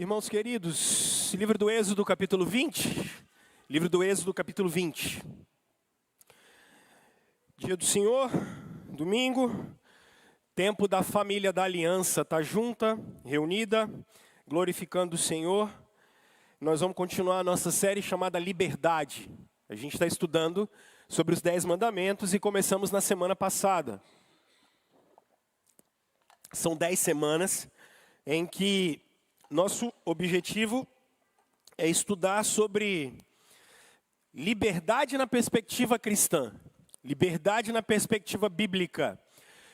Irmãos queridos, livro do Êxodo, capítulo 20. Livro do Êxodo, capítulo 20. Dia do Senhor, domingo, tempo da família da aliança tá junta, reunida, glorificando o Senhor. Nós vamos continuar a nossa série chamada Liberdade. A gente está estudando sobre os 10 mandamentos e começamos na semana passada. São 10 semanas em que nosso objetivo é estudar sobre liberdade na perspectiva cristã, liberdade na perspectiva bíblica,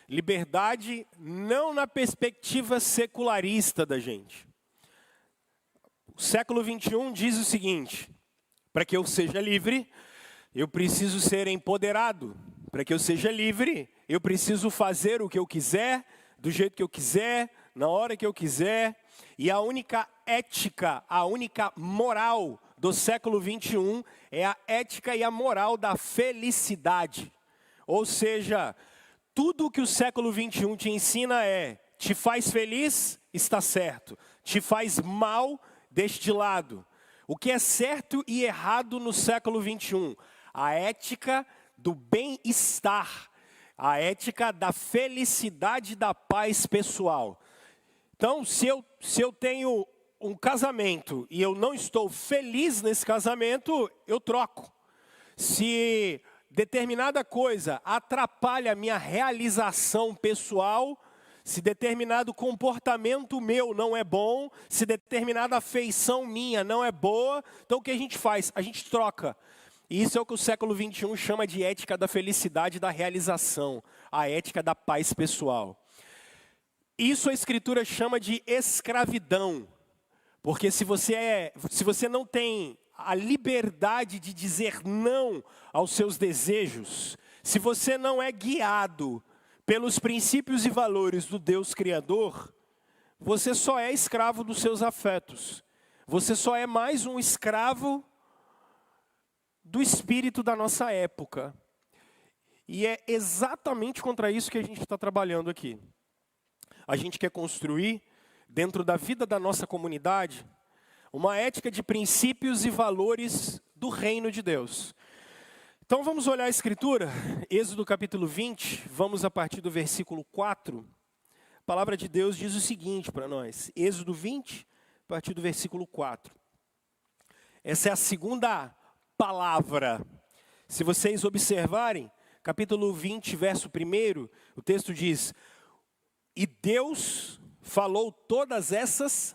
liberdade não na perspectiva secularista da gente. O século 21 diz o seguinte: para que eu seja livre, eu preciso ser empoderado. Para que eu seja livre, eu preciso fazer o que eu quiser, do jeito que eu quiser, na hora que eu quiser. E a única ética, a única moral do século 21 é a ética e a moral da felicidade. Ou seja, tudo que o século 21 te ensina é: te faz feliz, está certo. Te faz mal, deixe de lado. O que é certo e errado no século 21? A ética do bem-estar, a ética da felicidade e da paz pessoal. Então, se eu tenho um casamento e eu não estou feliz nesse casamento, eu troco. Se determinada coisa atrapalha a minha realização pessoal, se determinado comportamento meu não é bom, se determinada afeição minha não é boa, então o que a gente faz? A gente troca. E isso é o que o século 21 chama de ética da felicidade e da realização, a ética da paz pessoal. Isso a Escritura chama de escravidão, porque se você não tem a liberdade de dizer não aos seus desejos, se você não é guiado pelos princípios e valores do Deus Criador, você só é escravo dos seus afetos, você só é mais um escravo do espírito da nossa época. E é exatamente contra isso que a gente está trabalhando aqui. A gente quer construir, dentro da vida da nossa comunidade, uma ética de princípios e valores do reino de Deus. Então vamos olhar a Escritura, Êxodo capítulo 20, vamos a partir do versículo 4. A palavra de Deus diz o seguinte para nós, Êxodo 20, a partir do versículo 4. Essa é a segunda palavra. Se vocês observarem, capítulo 20, verso 1, o texto diz: e Deus falou todas essas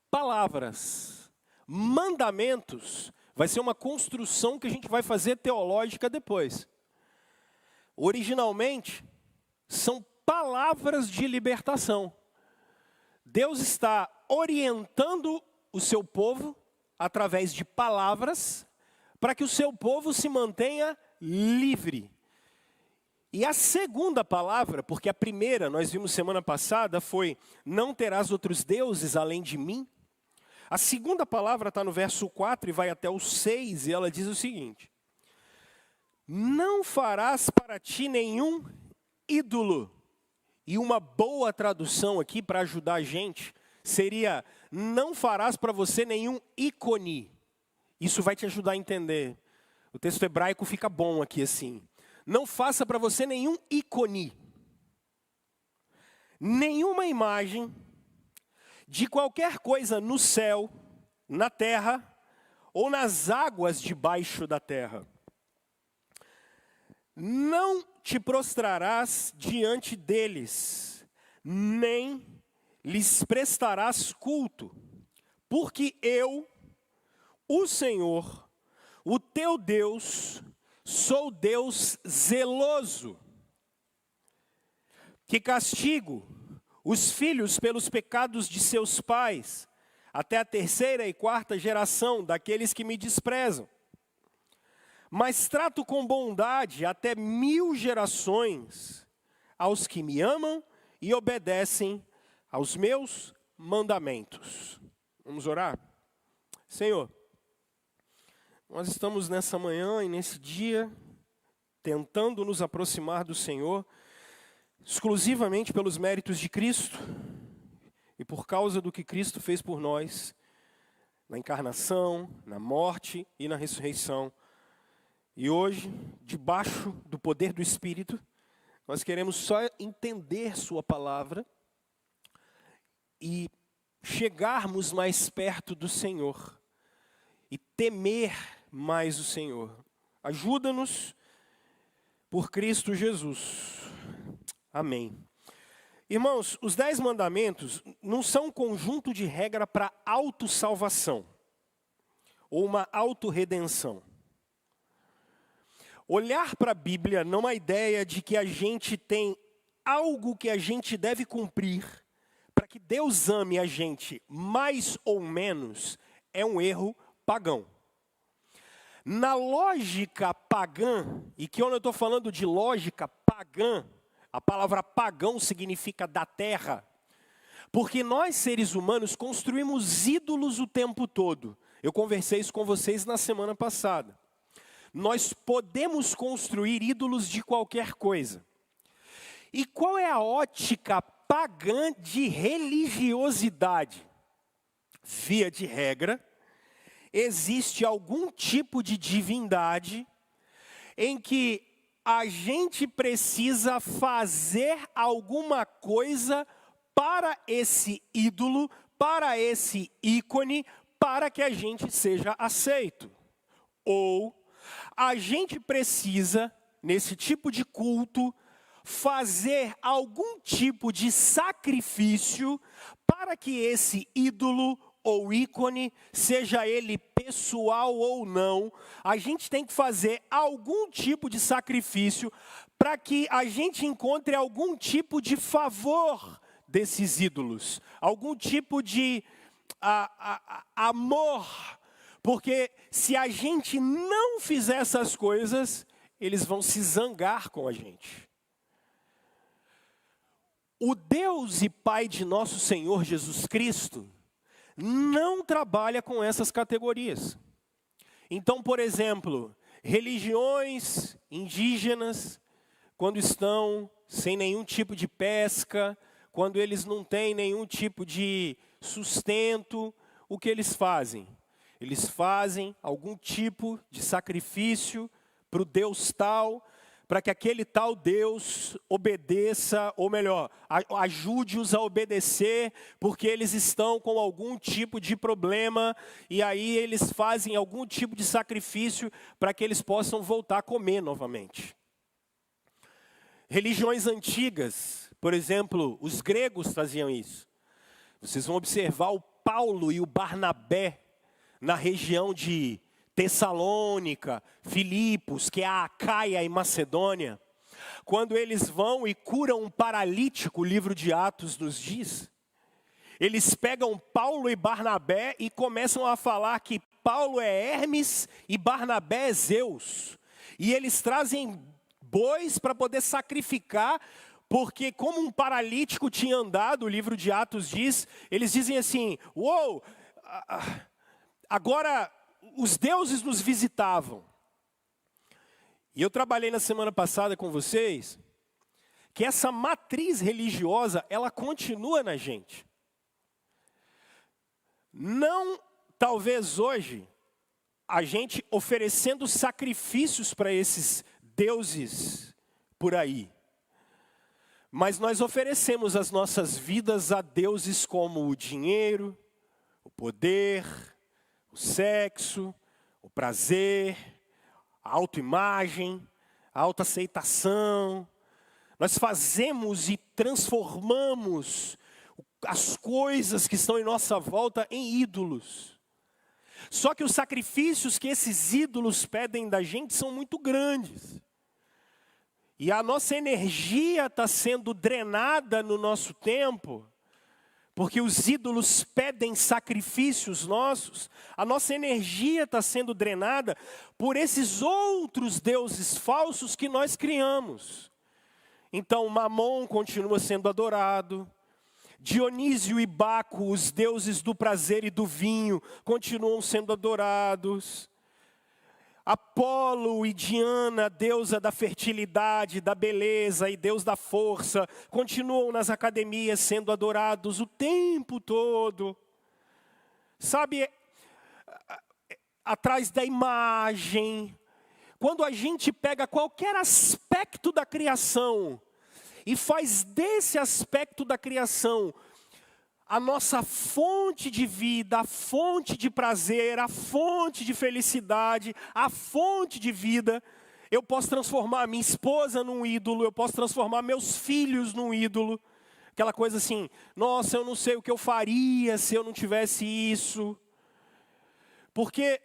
palavras. Mandamentos vai ser uma construção que a gente vai fazer teológica depois. Originalmente, são palavras de libertação. Deus está orientando o seu povo através de palavras para que o seu povo se mantenha livre. E a segunda palavra, porque a primeira, nós vimos semana passada, foi: não terás outros deuses além de mim. A segunda palavra está no verso 4 e vai até o 6, e ela diz o seguinte: não farás para ti nenhum ídolo. E uma boa tradução aqui para ajudar a gente seria: não farás para você nenhum ícone. Isso vai te ajudar a entender. O texto hebraico fica bom aqui assim. Não faça para você nenhum ícone, nenhuma imagem de qualquer coisa no céu, na terra ou nas águas debaixo da terra. Não te prostrarás diante deles, nem lhes prestarás culto, porque eu, o Senhor, o teu Deus, sou Deus zeloso, que castigo os filhos pelos pecados de seus pais, até a 3ª e 4ª geração daqueles que me desprezam. Mas trato com bondade até 1000 gerações aos que me amam e obedecem aos meus mandamentos. Vamos orar? Senhor, nós estamos nessa manhã e nesse dia tentando nos aproximar do Senhor exclusivamente pelos méritos de Cristo e por causa do que Cristo fez por nós. na encarnação, na morte e na ressurreição. E hoje, debaixo do poder do Espírito, nós queremos só entender sua palavra e chegarmos mais perto do Senhor e temer mais o Senhor. Ajuda-nos por Cristo Jesus. Amém. Irmãos, os 10 mandamentos não são um conjunto de regra para autossalvação ou uma autorredenção. Olhar para a Bíblia não é a ideia de que a gente tem algo que a gente deve cumprir para que Deus ame a gente mais ou menos é um erro pagão. Na lógica pagã, e que quando eu estou falando de lógica pagã, a palavra pagão significa da terra, porque nós seres humanos construímos ídolos o tempo todo. Eu conversei isso com vocês na semana passada. Nós podemos construir ídolos de qualquer coisa. E qual é a ótica pagã de religiosidade? Via de regra, existe algum tipo de divindade em que a gente precisa fazer alguma coisa para esse ídolo, para esse ícone, para que a gente seja aceito. Ou a gente precisa, nesse tipo de culto, fazer algum tipo de sacrifício para que esse ídolo ou ícone, seja ele pessoal ou não, a gente tem que fazer algum tipo de sacrifício para que a gente encontre algum tipo de favor desses ídolos, algum tipo de amor, porque se a gente não fizer essas coisas, eles vão se zangar com a gente. O Deus e Pai de nosso Senhor Jesus Cristo não trabalha com essas categorias. Então, por exemplo, religiões indígenas, quando estão sem nenhum tipo de pesca, quando eles não têm nenhum tipo de sustento, o que eles fazem? Eles fazem algum tipo de sacrifício para o Deus tal, para que aquele tal Deus obedeça, ou melhor, ajude-os a obedecer, porque eles estão com algum tipo de problema, e aí eles fazem algum tipo de sacrifício para que eles possam voltar a comer novamente. Religiões antigas, por exemplo, os gregos faziam isso. Vocês vão observar o Paulo e o Barnabé na região de Tessalônica, Filipos, que é a Acaia e Macedônia, quando eles vão e curam um paralítico, o livro de Atos nos diz, eles pegam Paulo e Barnabé e começam a falar que Paulo é Hermes e Barnabé é Zeus. E eles trazem bois para poder sacrificar, porque como um paralítico tinha andado, o livro de Atos diz, eles dizem assim, uou, agora os deuses nos visitavam. E eu trabalhei na semana passada com vocês, que essa matriz religiosa, ela continua na gente. Não, talvez hoje, a gente oferecendo sacrifícios para esses deuses por aí. Mas nós oferecemos as nossas vidas a deuses como o dinheiro, o poder, o sexo, o prazer, a autoimagem, a autoaceitação. Nós fazemos e transformamos as coisas que estão em nossa volta em ídolos. Só que os sacrifícios que esses ídolos pedem da gente são muito grandes. E a nossa energia está sendo drenada no nosso tempo, porque os ídolos pedem sacrifícios nossos, a nossa energia está sendo drenada por esses outros deuses falsos que nós criamos. Então Mamon continua sendo adorado, Dionísio e Baco, os deuses do prazer e do vinho, continuam sendo adorados. Apolo e Diana, deusa da fertilidade, da beleza e deus da força, continuam nas academias sendo adorados o tempo todo. Sabe, atrás da imagem, quando a gente pega qualquer aspecto da criação e faz desse aspecto da criação a nossa fonte de vida, a fonte de prazer, a fonte de felicidade, a fonte de vida, eu posso transformar minha esposa num ídolo, eu posso transformar meus filhos num ídolo. Aquela coisa assim, nossa, eu não sei o que eu faria se eu não tivesse isso. Porque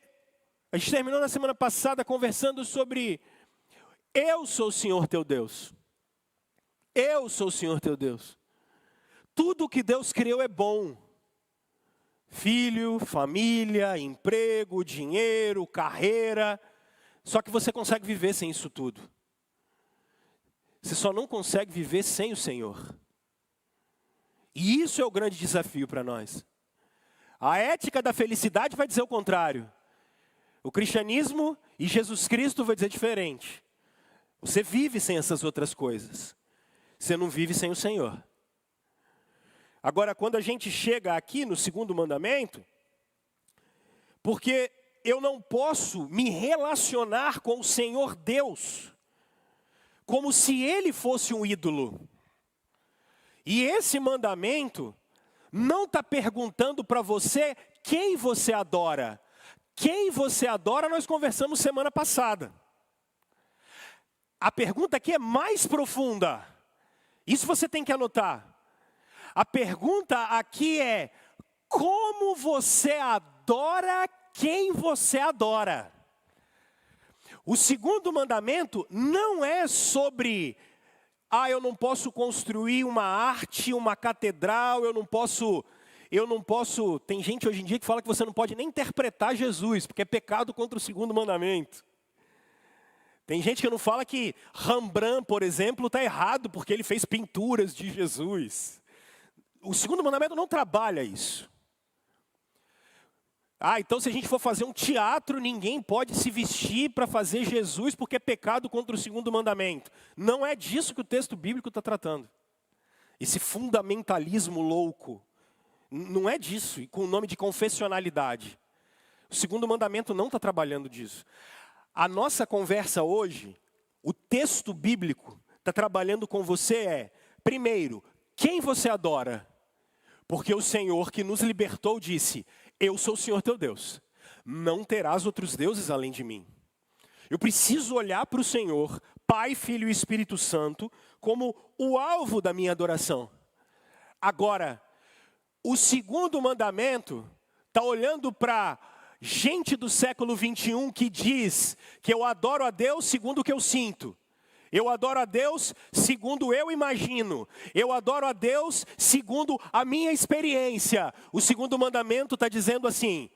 a gente terminou na semana passada conversando sobre eu sou o Senhor teu Deus. Eu sou o Senhor teu Deus. Tudo que Deus criou é bom. Filho, família, emprego, dinheiro, carreira. Só que você consegue viver sem isso tudo. Você só não consegue viver sem o Senhor. E isso é o grande desafio para nós. A ética da felicidade vai dizer o contrário. O cristianismo e Jesus Cristo vai dizer diferente. Você vive sem essas outras coisas. Você não vive sem o Senhor. Agora, quando a gente chega aqui no segundo mandamento, porque eu não posso me relacionar com o Senhor Deus como se Ele fosse um ídolo. E esse mandamento não está perguntando para você quem você adora. Quem você adora, nós conversamos semana passada. A pergunta aqui é mais profunda. Isso você tem que anotar. A pergunta aqui é, como você adora quem você adora? O segundo mandamento não é sobre, eu não posso construir uma arte, uma catedral, eu não posso, tem gente hoje em dia que fala que você não pode nem interpretar Jesus, porque é pecado contra o segundo mandamento. Tem gente que não fala que Rembrandt, por exemplo, está errado porque ele fez pinturas de Jesus. O segundo mandamento não trabalha isso. Então se a gente for fazer um teatro, ninguém pode se vestir para fazer Jesus porque é pecado contra o segundo mandamento. Não é disso que o texto bíblico está tratando. Esse fundamentalismo louco. Não é disso, e com o nome de confessionalidade. O segundo mandamento não está trabalhando disso. A nossa conversa hoje, o texto bíblico está trabalhando com você primeiro, quem você adora? Porque o Senhor que nos libertou disse, eu sou o Senhor teu Deus, não terás outros deuses além de mim. Eu preciso olhar para o Senhor, Pai, Filho e Espírito Santo, como o alvo da minha adoração. Agora, o segundo mandamento está olhando para gente do século 21 que diz que eu adoro a Deus segundo o que eu sinto. Eu adoro a Deus segundo eu imagino. Eu adoro a Deus segundo a minha experiência. O segundo mandamento está dizendo assim,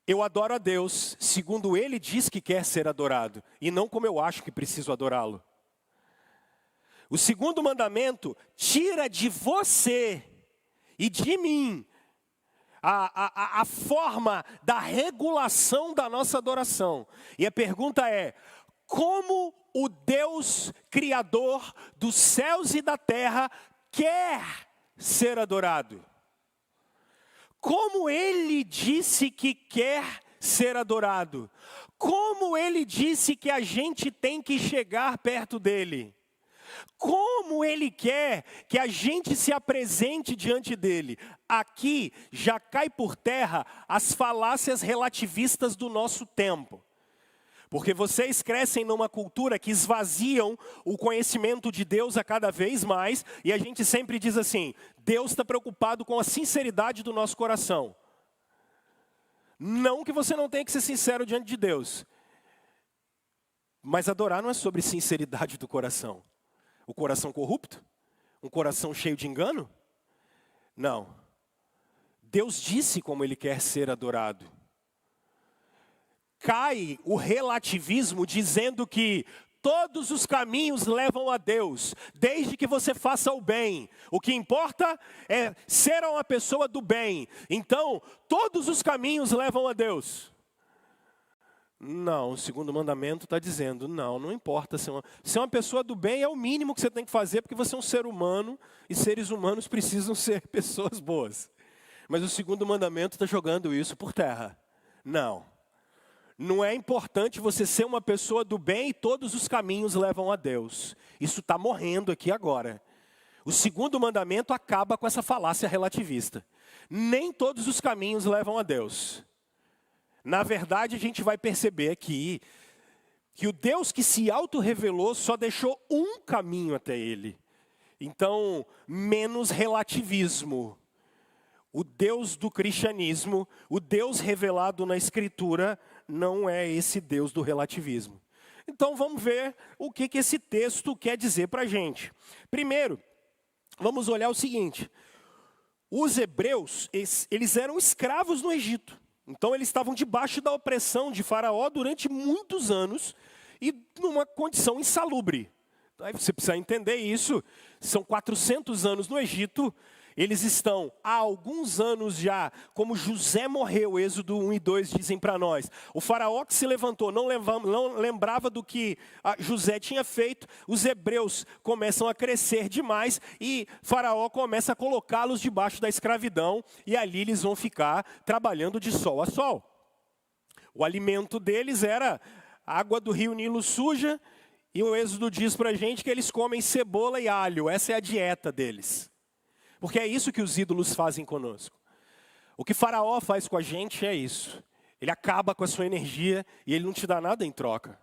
eu adoro a Deus segundo Ele diz que quer ser adorado, e não como eu acho que preciso adorá-lo. O segundo mandamento tira de você e de mim a forma da regulação da nossa adoração. E a pergunta é, como o Deus Criador dos céus e da terra quer ser adorado? Como Ele disse que quer ser adorado? Como Ele disse que a gente tem que chegar perto dEle? Como Ele quer que a gente se apresente diante dEle? Aqui já cai por terra as falácias relativistas do nosso tempo. Porque vocês crescem numa cultura que esvaziam o conhecimento de Deus a cada vez mais, e a gente sempre diz assim, Deus está preocupado com a sinceridade do nosso coração. Não que você não tenha que ser sincero diante de Deus, mas adorar não é sobre sinceridade do coração. O coração corrupto? Um coração cheio de engano? Não. Deus disse como Ele quer ser adorado. Cai o relativismo dizendo que todos os caminhos levam a Deus, desde que você faça o bem. O que importa é ser uma pessoa do bem. Então, todos os caminhos levam a Deus. Não, o segundo mandamento está dizendo, não importa. Ser uma pessoa do bem é o mínimo que você tem que fazer, porque você é um ser humano, e seres humanos precisam ser pessoas boas. Mas o segundo mandamento está jogando isso por terra. Não. Não é importante você ser uma pessoa do bem e todos os caminhos levam a Deus. Isso está morrendo aqui agora. O segundo mandamento acaba com essa falácia relativista. Nem todos os caminhos levam a Deus. Na verdade, a gente vai perceber aqui que o Deus que se auto-revelou só deixou um caminho até Ele. Então, menos relativismo. O Deus do cristianismo, o Deus revelado na Escritura, não é esse Deus do relativismo. Então vamos ver o que esse texto quer dizer para a gente. Primeiro, vamos olhar o seguinte. Os hebreus, eles eram escravos no Egito. Então eles estavam debaixo da opressão de Faraó durante muitos anos e numa condição insalubre. Aí você precisa entender isso. São 400 anos no Egito. Eles estão há alguns anos já, como José morreu, Êxodo 1 e 2 dizem para nós. O faraó que se levantou não lembrava do que José tinha feito. Os hebreus começam a crescer demais e Faraó começa a colocá-los debaixo da escravidão. E ali eles vão ficar trabalhando de sol a sol. O alimento deles era água do rio Nilo suja. E o Êxodo diz para a gente que eles comem cebola e alho. Essa é a dieta deles. Porque é isso que os ídolos fazem conosco. O que Faraó faz com a gente é isso. Ele acaba com a sua energia e ele não te dá nada em troca.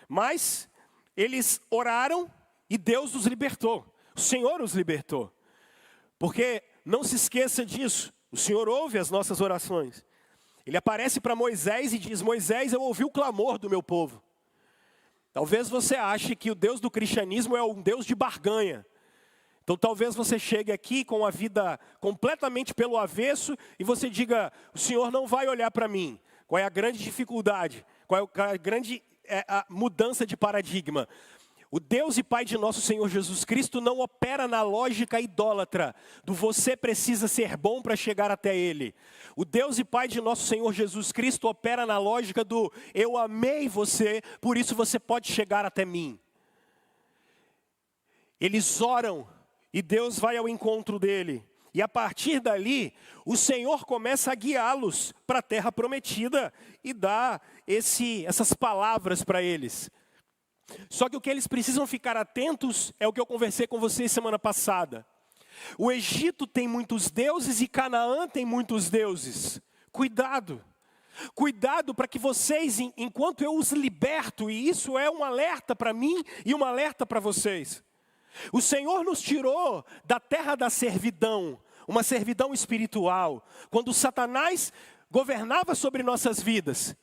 Mas eles oraram e Deus os libertou. O Senhor os libertou. Porque não se esqueça disso. O Senhor ouve as nossas orações. Ele aparece para Moisés e diz: Moisés, eu ouvi o clamor do meu povo. Talvez você ache que o Deus do cristianismo é um Deus de barganha. Então talvez você chegue aqui com a vida completamente pelo avesso e você diga: o Senhor não vai olhar para mim. Qual é a grande dificuldade? Qual é a grande mudança de paradigma? O Deus e Pai de nosso Senhor Jesus Cristo não opera na lógica idólatra do você precisa ser bom para chegar até Ele. O Deus e Pai de nosso Senhor Jesus Cristo opera na lógica do eu amei você, por isso você pode chegar até mim. Eles oram e Deus vai ao encontro dele. E a partir dali, o Senhor começa a guiá-los para a terra prometida e dá essas palavras para eles. Só que o que eles precisam ficar atentos é o que eu conversei com vocês semana passada. O Egito tem muitos deuses e Canaã tem muitos deuses. Cuidado. Cuidado para que vocês, enquanto eu os liberto, e isso é um alerta para mim e um alerta para vocês. O Senhor nos tirou da terra da servidão, uma servidão espiritual, quando Satanás governava sobre nossas vidas.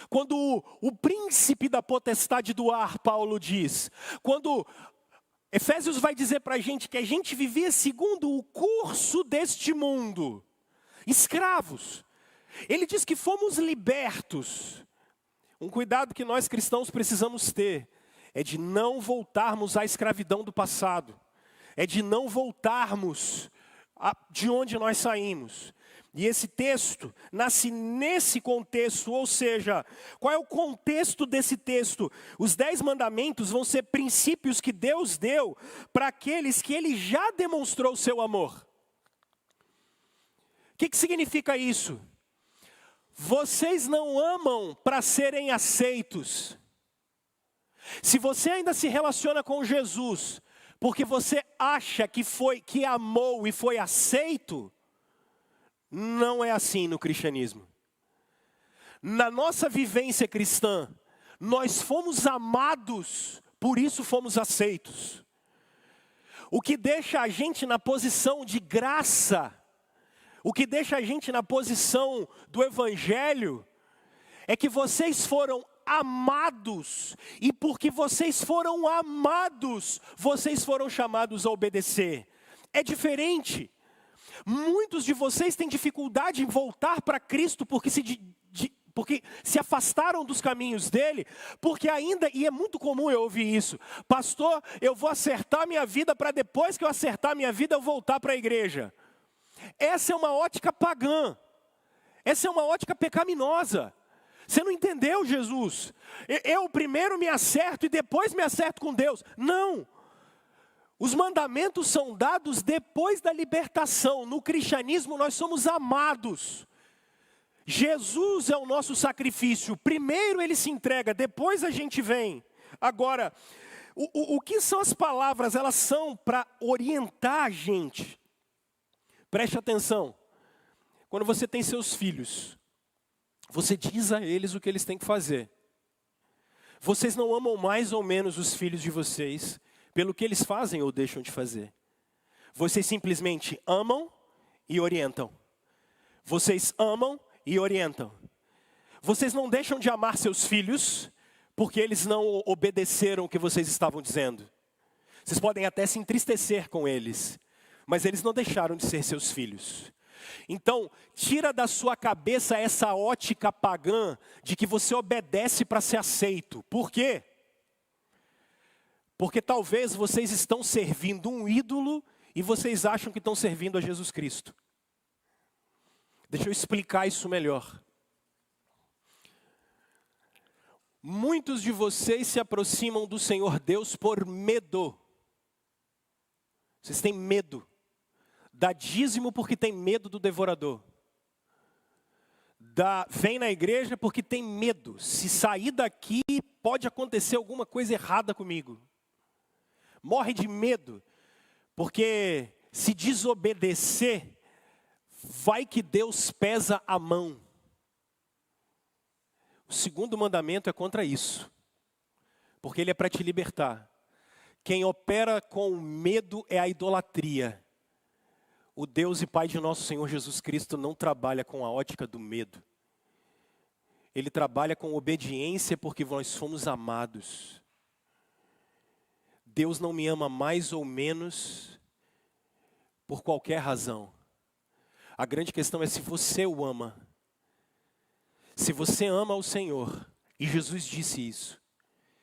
Quando o príncipe da potestade do ar, Paulo diz, quando Efésios vai dizer para a gente que a gente vivia segundo o curso deste mundo, escravos. Ele diz que fomos libertos. Um cuidado que nós cristãos precisamos ter é de não voltarmos à escravidão do passado. É de não voltarmos de onde nós saímos. E esse texto nasce nesse contexto, ou seja, qual é o contexto desse texto? Os 10 mandamentos vão ser princípios que Deus deu para aqueles que Ele já demonstrou o seu amor. O que significa isso? Vocês não amam para serem aceitos. Se você ainda se relaciona com Jesus, porque você acha que amou e foi aceito, não é assim no cristianismo. Na nossa vivência cristã, nós fomos amados, por isso fomos aceitos. O que deixa a gente na posição de graça, o que deixa a gente na posição do evangelho, é que vocês foram amados, e porque vocês foram amados, vocês foram chamados a obedecer. É diferente. Muitos de vocês têm dificuldade em voltar para Cristo porque se afastaram dos caminhos dele, porque ainda, e é muito comum eu ouvir isso: pastor, eu vou acertar minha vida para depois que eu acertar minha vida eu voltar para a igreja. Essa é uma ótica pagã, essa é uma ótica pecaminosa. Você não entendeu Jesus? Eu primeiro me acerto e depois me acerto com Deus. Não. Os mandamentos são dados depois da libertação. No cristianismo nós somos amados. Jesus é o nosso sacrifício. Primeiro ele se entrega, depois a gente vem. Agora, o que são as palavras? Elas são para orientar a gente. Preste atenção. Quando você tem seus filhos, você diz a eles o que eles têm que fazer. Vocês não amam mais ou menos os filhos de vocês pelo que eles fazem ou deixam de fazer. Vocês simplesmente amam e orientam. Vocês amam e orientam. Vocês não deixam de amar seus filhos porque eles não obedeceram o que vocês estavam dizendo. Vocês podem até se entristecer com eles, mas eles não deixaram de ser seus filhos. Então, tira da sua cabeça essa ótica pagã de que você obedece para ser aceito. Por quê? Porque talvez vocês estão servindo um ídolo e vocês acham que estão servindo a Jesus Cristo. Deixa eu explicar isso melhor. Muitos de vocês se aproximam do Senhor Deus por medo. Vocês têm medo. Dá dízimo porque tem medo do devorador. Vem na igreja porque tem medo. Se sair daqui, pode acontecer alguma coisa errada comigo. Morre de medo, porque se desobedecer, vai que Deus pesa a mão. O segundo mandamento é contra isso, porque ele é para te libertar. Quem opera com medo é a idolatria. O Deus e Pai de nosso Senhor Jesus Cristo não trabalha com a ótica do medo. Ele trabalha com obediência porque nós fomos amados. Deus não me ama mais ou menos por qualquer razão. A grande questão é se você o ama. Se você ama o Senhor, e Jesus disse isso,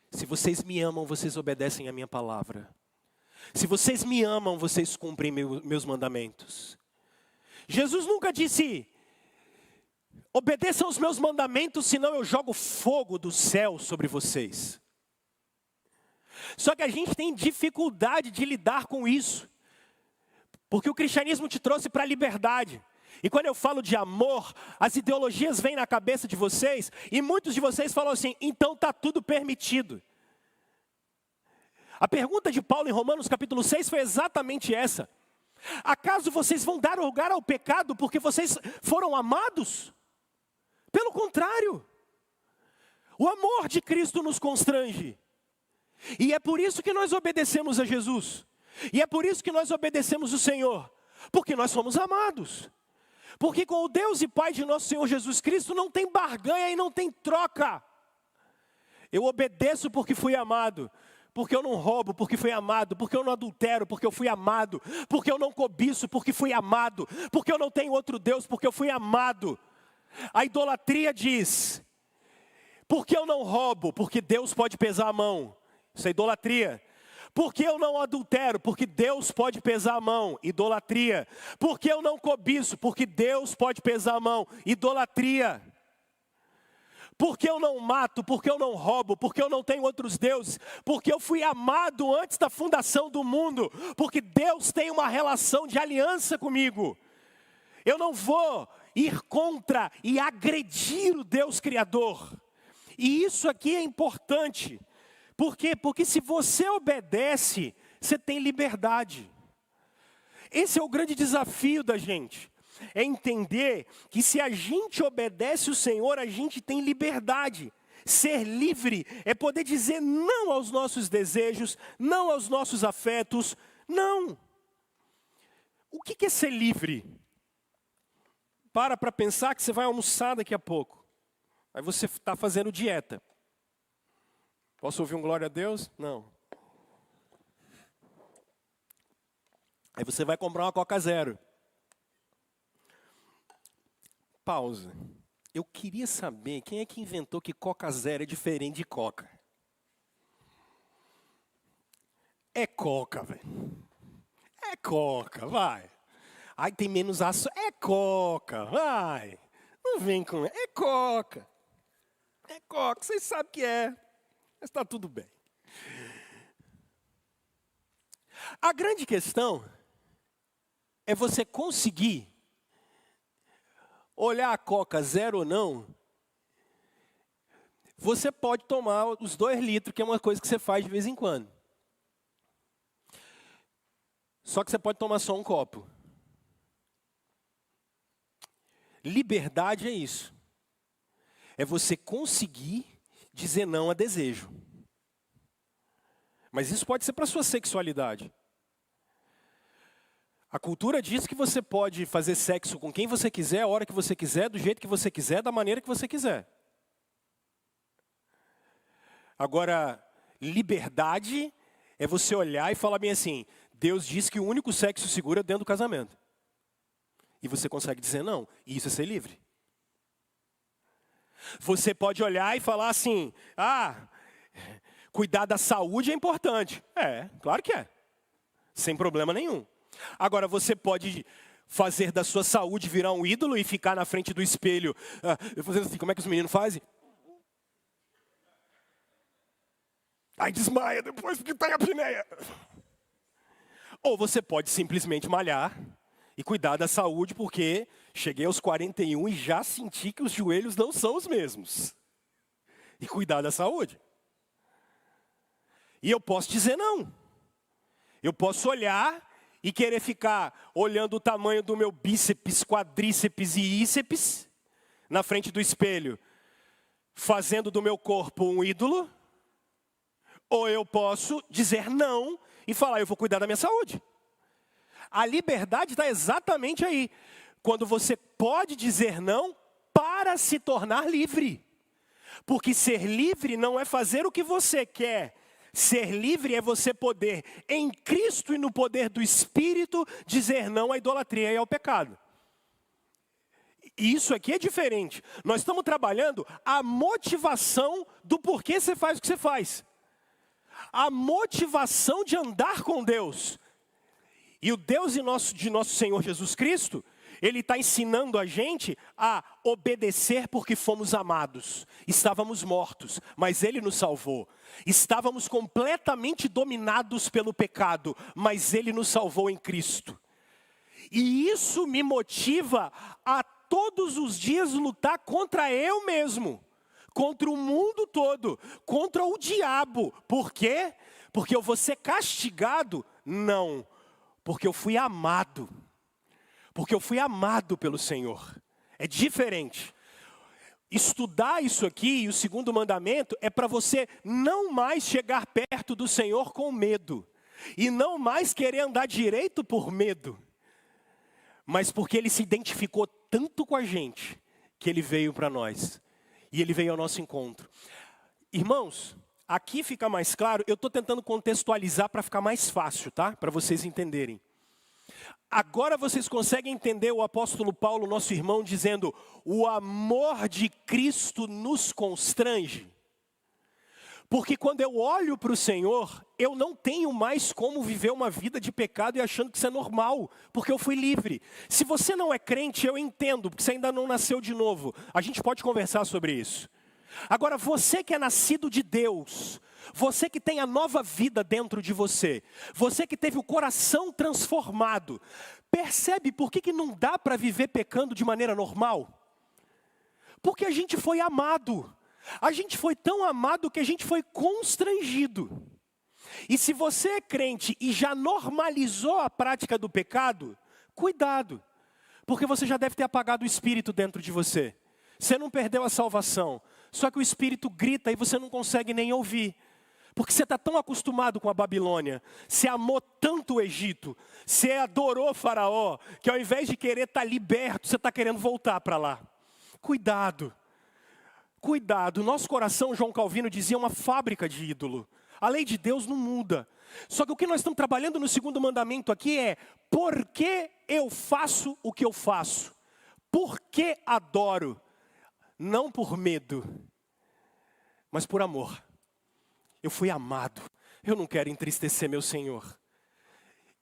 se vocês me amam, vocês obedecem a minha palavra. Se vocês me amam, vocês cumprem meus mandamentos. Jesus nunca disse, obedeçam os meus mandamentos, senão eu jogo fogo do céu sobre vocês. Só que a gente tem dificuldade de lidar com isso, porque o cristianismo te trouxe para a liberdade. E quando eu falo de amor, as ideologias vêm na cabeça de vocês, e muitos de vocês falam assim, então está tudo permitido. A pergunta de Paulo em Romanos capítulo 6 foi exatamente essa. Acaso vocês vão dar lugar ao pecado porque vocês foram amados? Pelo contrário, o amor de Cristo nos constrange. E é por isso que nós obedecemos a Jesus. E é por isso que nós obedecemos o Senhor. Porque nós somos amados. Porque com o Deus e Pai de nosso Senhor Jesus Cristo não tem barganha e não tem troca. Eu obedeço porque fui amado. Porque eu não roubo, porque fui amado. Porque eu não adultero, porque eu fui amado. Porque eu não cobiço, porque fui amado. Porque eu não tenho outro Deus, porque eu fui amado. A idolatria diz, porque eu não roubo, porque Deus pode pesar a mão. Isso é idolatria. Porque eu não adultero, porque Deus pode pesar a mão, idolatria. Porque eu não cobiço, porque Deus pode pesar a mão, idolatria. Porque eu não mato, porque eu não roubo, porque eu não tenho outros deuses, porque eu fui amado antes da fundação do mundo, porque Deus tem uma relação de aliança comigo. Eu não vou ir contra e agredir o Deus Criador. E isso aqui é importante. Por quê? Porque se você obedece, você tem liberdade. Esse é o grande desafio da gente. É entender que se a gente obedece o Senhor, a gente tem liberdade. Ser livre é poder dizer não aos nossos desejos, não aos nossos afetos, não. O que é ser livre? Para pensar que você vai almoçar daqui a pouco. Aí você está fazendo dieta. Posso ouvir um glória a Deus? Não. Aí você vai comprar uma Coca Zero. Pausa. Eu queria saber quem é que inventou que Coca Zero é diferente de Coca. É Coca, velho. É Coca, vai. Ai, tem menos açúcar. É Coca, vai. Não vem com... É Coca. É Coca, vocês sabem que é. Mas está tudo bem. A grande questão é você conseguir olhar a coca zero ou não, você pode tomar os 2 litros, que é uma coisa que você faz de vez em quando. Só que você pode tomar só um copo. Liberdade é isso. É você conseguir dizer não a desejo. Mas isso pode ser para a sua sexualidade. A cultura diz que você pode fazer sexo com quem você quiser, a hora que você quiser, do jeito que você quiser, da maneira que você quiser. Agora, liberdade é você olhar e falar bem assim, Deus diz que o único sexo seguro é dentro do casamento. E você consegue dizer não, e isso é ser livre. Você pode olhar e falar assim, cuidar da saúde é importante. É, claro que é. Sem problema nenhum. Agora, você pode fazer da sua saúde virar um ídolo e ficar na frente do espelho, fazendo assim, como é que os meninos fazem? Aí desmaia depois porque tem a apneia. Ou você pode simplesmente malhar e cuidar da saúde, porque cheguei aos 41 e já senti que os joelhos não são os mesmos. E cuidar da saúde. E eu posso dizer não. Eu posso olhar e querer ficar olhando o tamanho do meu bíceps, quadríceps e íceps na frente do espelho, fazendo do meu corpo um ídolo. Ou eu posso dizer não e falar, eu vou cuidar da minha saúde. A liberdade está exatamente aí. Quando você pode dizer não para se tornar livre. Porque ser livre não é fazer o que você quer. Ser livre é você poder, em Cristo e no poder do Espírito, dizer não à idolatria e ao pecado. E isso aqui é diferente. Nós estamos trabalhando a motivação do porquê você faz o que você faz. A motivação de andar com Deus. E o Deus de nosso Senhor Jesus Cristo, Ele está ensinando a gente a obedecer porque fomos amados. Estávamos mortos, mas Ele nos salvou. Estávamos completamente dominados pelo pecado, mas Ele nos salvou em Cristo. E isso me motiva a todos os dias lutar contra eu mesmo. Contra o mundo todo, contra o diabo. Por quê? Porque eu vou ser castigado? Não, porque eu fui amado. Porque eu fui amado pelo Senhor. É diferente. Estudar isso aqui, e o segundo mandamento, é para você não mais chegar perto do Senhor com medo. E não mais querer andar direito por medo. Mas porque Ele se identificou tanto com a gente, que Ele veio para nós. E Ele veio ao nosso encontro. Irmãos, aqui fica mais claro, eu estou tentando contextualizar para ficar mais fácil, tá? Para vocês entenderem. Agora vocês conseguem entender o apóstolo Paulo, nosso irmão, dizendo, o amor de Cristo nos constrange. Porque quando eu olho para o Senhor, eu não tenho mais como viver uma vida de pecado e achando que isso é normal, porque eu fui livre. Se você não é crente, eu entendo, porque você ainda não nasceu de novo. A gente pode conversar sobre isso. Agora, você que é nascido de Deus, você que tem a nova vida dentro de você, você que teve o coração transformado, percebe por que não dá para viver pecando de maneira normal? Porque a gente foi amado. A gente foi tão amado que a gente foi constrangido. E se você é crente e já normalizou a prática do pecado, cuidado. Porque você já deve ter apagado o Espírito dentro de você. Você não perdeu a salvação. Só que o Espírito grita e você não consegue nem ouvir. Porque você está tão acostumado com a Babilônia. Você amou tanto o Egito. Você adorou Faraó. Que ao invés de querer estar liberto, você está querendo voltar para lá. Cuidado. Cuidado, nosso coração, João Calvino dizia, é uma fábrica de ídolo. A lei de Deus não muda. Só que o que nós estamos trabalhando no segundo mandamento aqui é, por que eu faço o que eu faço? Por que adoro? Não por medo, mas por amor. Eu fui amado. Eu não quero entristecer meu Senhor.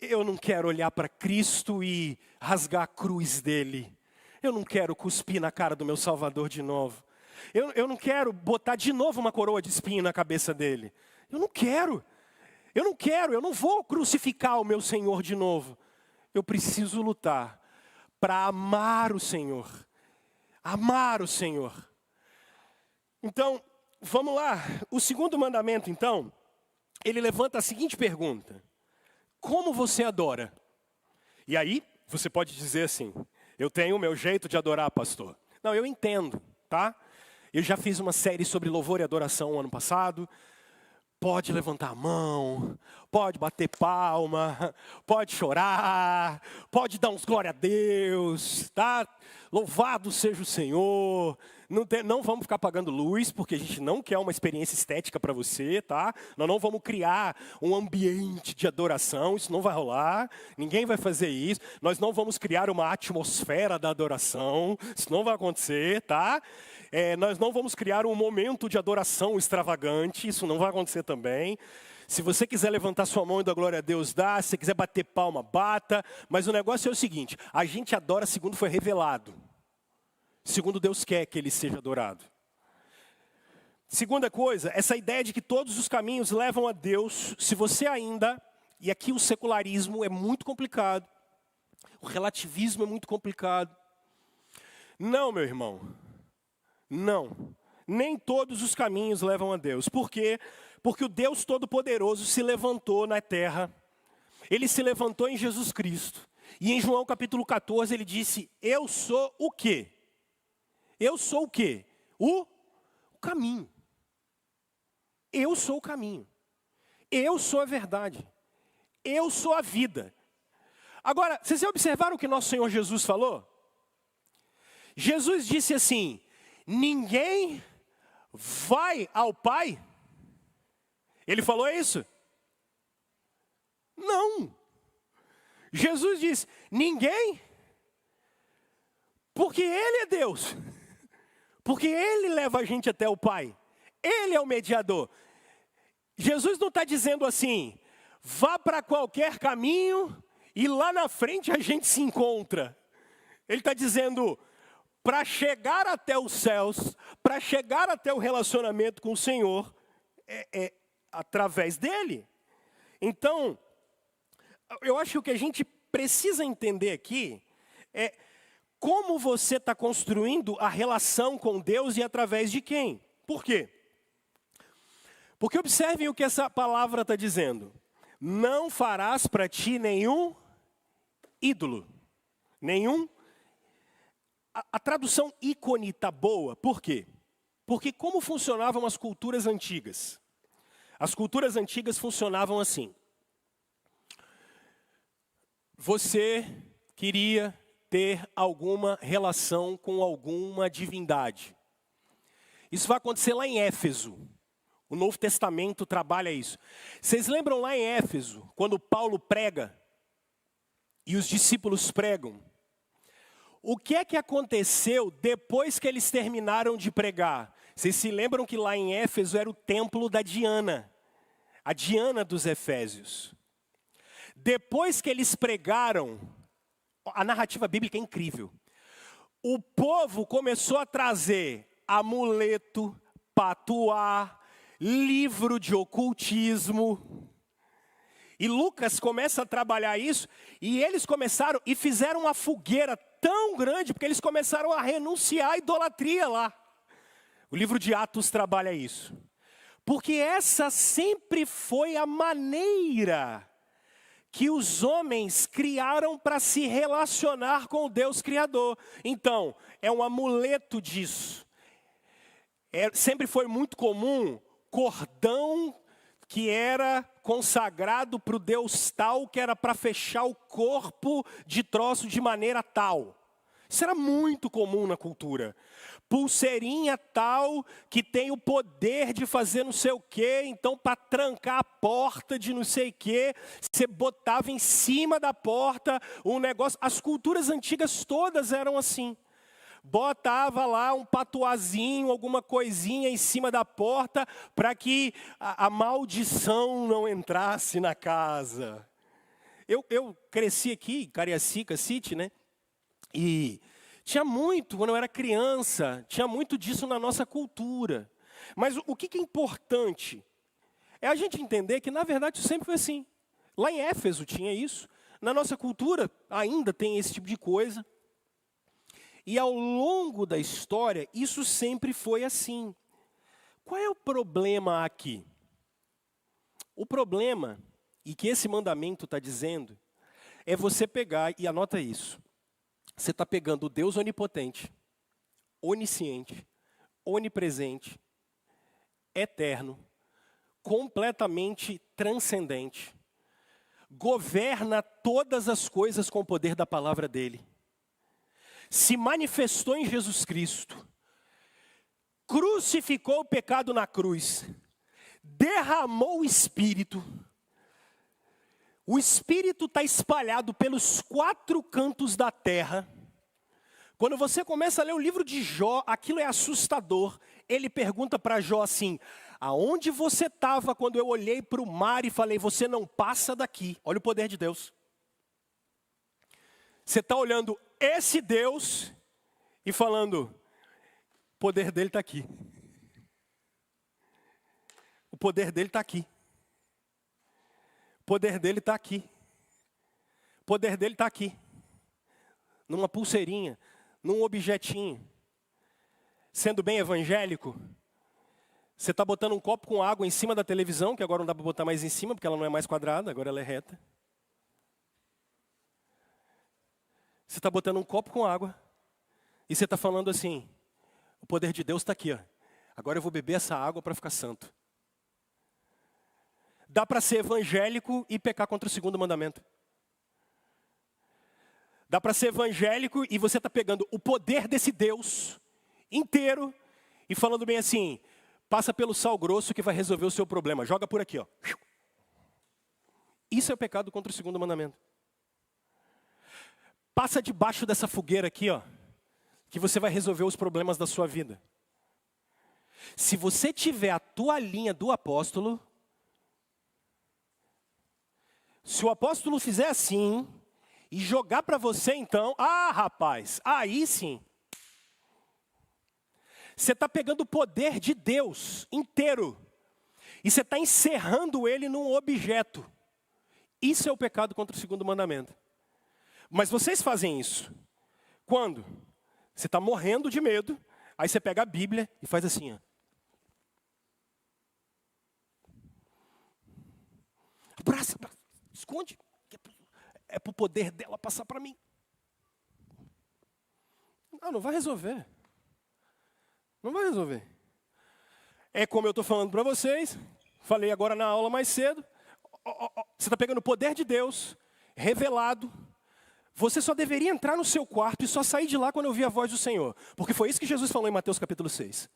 Eu não quero olhar para Cristo e rasgar a cruz dele. Eu não quero cuspir na cara do meu Salvador de novo. Eu não quero botar de novo uma coroa de espinho na cabeça dele. Eu não quero, eu não vou crucificar o meu Senhor de novo. Eu preciso lutar para amar o Senhor. Amar o Senhor. Então, vamos lá. O segundo mandamento, então, ele levanta a seguinte pergunta: como você adora? E aí, você pode dizer assim: eu tenho o meu jeito de adorar, pastor. Não, eu entendo, tá? Eu já fiz uma série sobre louvor e adoração ano passado. Pode levantar a mão, pode bater palma, pode chorar, pode dar uns glória a Deus, tá? Louvado seja o Senhor. Não vamos ficar apagando luz, porque a gente não quer uma experiência estética para você, tá? Nós não vamos criar um ambiente de adoração, isso não vai rolar. Ninguém vai fazer isso. Nós não vamos criar uma atmosfera da adoração, isso não vai acontecer, tá? Nós não vamos criar um momento de adoração extravagante, isso não vai acontecer também. Se você quiser levantar sua mão e dar glória a Deus, dá. Se você quiser bater palma, bata. Mas o negócio é o seguinte: a gente adora segundo foi revelado. Segundo Deus quer que ele seja adorado. Segunda coisa, essa ideia de que todos os caminhos levam a Deus. Se você ainda, e aqui o secularismo é muito complicado, o relativismo é muito complicado. Não, meu irmão, não. Nem todos os caminhos levam a Deus. Por quê? Porque o Deus Todo-Poderoso se levantou na terra. Ele se levantou em Jesus Cristo. E em João capítulo 14 ele disse: eu sou o quê? Eu sou o quê? O caminho. Eu sou o caminho. Eu sou a verdade. Eu sou a vida. Agora, vocês já observaram o que nosso Senhor Jesus falou? Jesus disse assim: ninguém vai ao Pai. Ele falou isso? Não. Jesus disse: ninguém. Porque Ele é Deus. Porque Ele leva a gente até o Pai. Ele é o mediador. Jesus não está dizendo assim: vá para qualquer caminho e lá na frente a gente se encontra. Ele está dizendo: para chegar até os céus, para chegar até o relacionamento com o Senhor, é através dele. Então, eu acho que o que a gente precisa entender aqui é como você está construindo a relação com Deus e através de quem? Por quê? Porque observem o que essa palavra está dizendo: não farás para ti nenhum ídolo, nenhum. A tradução ícone está boa, por quê? Porque como funcionavam as culturas antigas? As culturas antigas funcionavam assim: você queria ter alguma relação com alguma divindade. Isso vai acontecer lá em Éfeso. O Novo Testamento trabalha isso. Vocês lembram lá em Éfeso, quando Paulo prega e os discípulos pregam? O que é que aconteceu depois que eles terminaram de pregar? Vocês se lembram que lá em Éfeso era o templo da Diana, a Diana dos Efésios. Depois que eles pregaram, a narrativa bíblica é incrível. O povo começou a trazer amuleto, patuá, livro de ocultismo. E Lucas começa a trabalhar isso, e eles começaram e fizeram uma fogueira tão grande, porque eles começaram a renunciar à idolatria lá. O livro de Atos trabalha isso. Porque essa sempre foi a maneira que os homens criaram para se relacionar com o Deus Criador. Então, é um amuleto disso. Sempre foi muito comum cordão que era consagrado para o Deus tal, que era para fechar o corpo de troço de maneira tal. Isso era muito comum na cultura. Pulseirinha tal, que tem o poder de fazer não sei o quê, então para trancar a porta de não sei o quê, você botava em cima da porta um negócio. As culturas antigas todas eram assim. Botava lá um patuazinho, alguma coisinha em cima da porta, para que a maldição não entrasse na casa. Eu cresci aqui, em Cariacica City, né? E tinha muito, quando eu era criança, tinha muito disso na nossa cultura. Mas o que é importante é a gente entender que, na verdade, sempre foi assim. Lá em Éfeso tinha isso. Na nossa cultura ainda tem esse tipo de coisa. E ao longo da história, isso sempre foi assim. Qual é o problema aqui? O problema, e que esse mandamento está dizendo, é você pegar, e anota isso. Você está pegando o Deus onipotente, onisciente, onipresente, eterno, completamente transcendente, governa todas as coisas com o poder da palavra dele, se manifestou em Jesus Cristo, crucificou o pecado na cruz, derramou o Espírito está espalhado pelos 4 cantos da terra. Quando você começa a ler o livro de Jó, aquilo é assustador. Ele pergunta para Jó assim: aonde você estava quando eu olhei para o mar e falei, você não passa daqui? Olha o poder de Deus. Você está olhando esse Deus e falando, o poder dele está aqui. O poder dele está aqui. O poder dele está aqui. O poder dele está aqui. Numa pulseirinha, num objetinho. Sendo bem evangélico, você está botando um copo com água em cima da televisão, que agora não dá para botar mais em cima, porque ela não é mais quadrada, agora ela é reta. Você está botando um copo com água, e você está falando assim, o poder de Deus está aqui, ó. Agora eu vou beber essa água para ficar santo. Dá para ser evangélico e pecar contra o 2º mandamento. Dá para ser evangélico e você está pegando o poder desse Deus inteiro e falando bem assim, passa pelo sal grosso que vai resolver o seu problema. Joga por aqui, ó. Isso é o pecado contra o 2º mandamento. Passa debaixo dessa fogueira aqui, ó, que você vai resolver os problemas da sua vida. Se você tiver a toalhinha do apóstolo, se o apóstolo fizer assim e jogar para você então, rapaz, aí sim. Você está pegando o poder de Deus inteiro e você está encerrando ele num objeto. Isso é o pecado contra o 2º mandamento. Mas vocês fazem isso. Quando? Você está morrendo de medo, aí você pega a Bíblia e faz assim, ó. Abraça, esconde. É para o poder dela passar para mim. Não vai resolver. Não vai resolver. É como eu estou falando para vocês, falei agora na aula mais cedo, você está pegando o poder de Deus, revelado, você só deveria entrar no seu quarto e só sair de lá quando ouvir a voz do Senhor. Porque foi isso que Jesus falou em Mateus capítulo 6.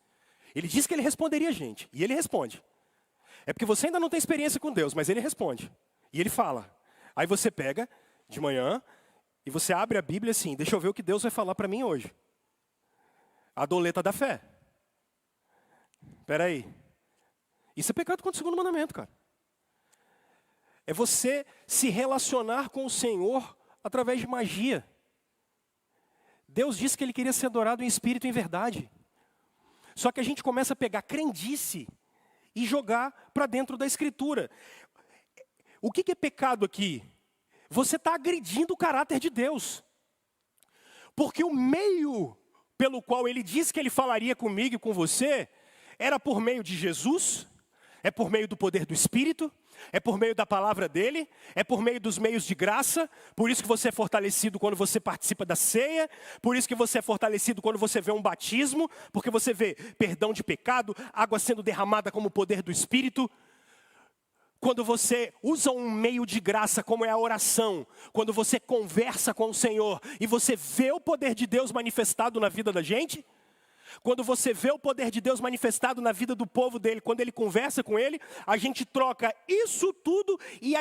Ele disse que ele responderia a gente, e ele responde. É porque você ainda não tem experiência com Deus, mas ele responde. E ele fala. Aí você pega de manhã e você abre a Bíblia assim, deixa eu ver o que Deus vai falar para mim hoje. A doleta da fé. Espera aí. Isso é pecado contra o 2º mandamento, cara. É você se relacionar com o Senhor através de magia. Deus disse que ele queria ser adorado em espírito e em verdade. Só que a gente começa a pegar crendice e jogar para dentro da Escritura. O que é pecado aqui? Você está agredindo o caráter de Deus. Porque o meio pelo qual ele disse que ele falaria comigo e com você, era por meio de Jesus, é por meio do poder do Espírito, é por meio da palavra dele, é por meio dos meios de graça, por isso que você é fortalecido quando você participa da ceia, por isso que você é fortalecido quando você vê um batismo, porque você vê perdão de pecado, água sendo derramada como o poder do Espírito. Quando você usa um meio de graça como é a oração, quando você conversa com o Senhor e você vê o poder de Deus manifestado na vida da gente, quando você vê o poder de Deus manifestado na vida do povo dele, quando ele conversa com ele, a gente troca isso tudo e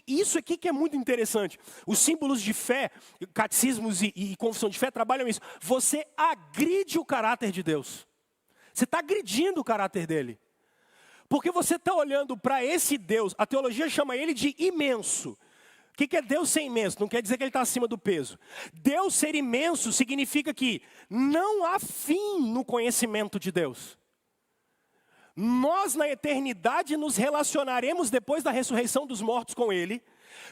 isso aqui que é muito interessante. Os símbolos de fé, catecismos e confissão de fé trabalham isso. Você agride o caráter de Deus. Você está agredindo o caráter dele. Porque você está olhando para esse Deus, a teologia chama ele de imenso. O que é Deus ser imenso? Não quer dizer que ele está acima do peso. Deus ser imenso significa que não há fim no conhecimento de Deus. Nós na eternidade nos relacionaremos depois da ressurreição dos mortos com ele,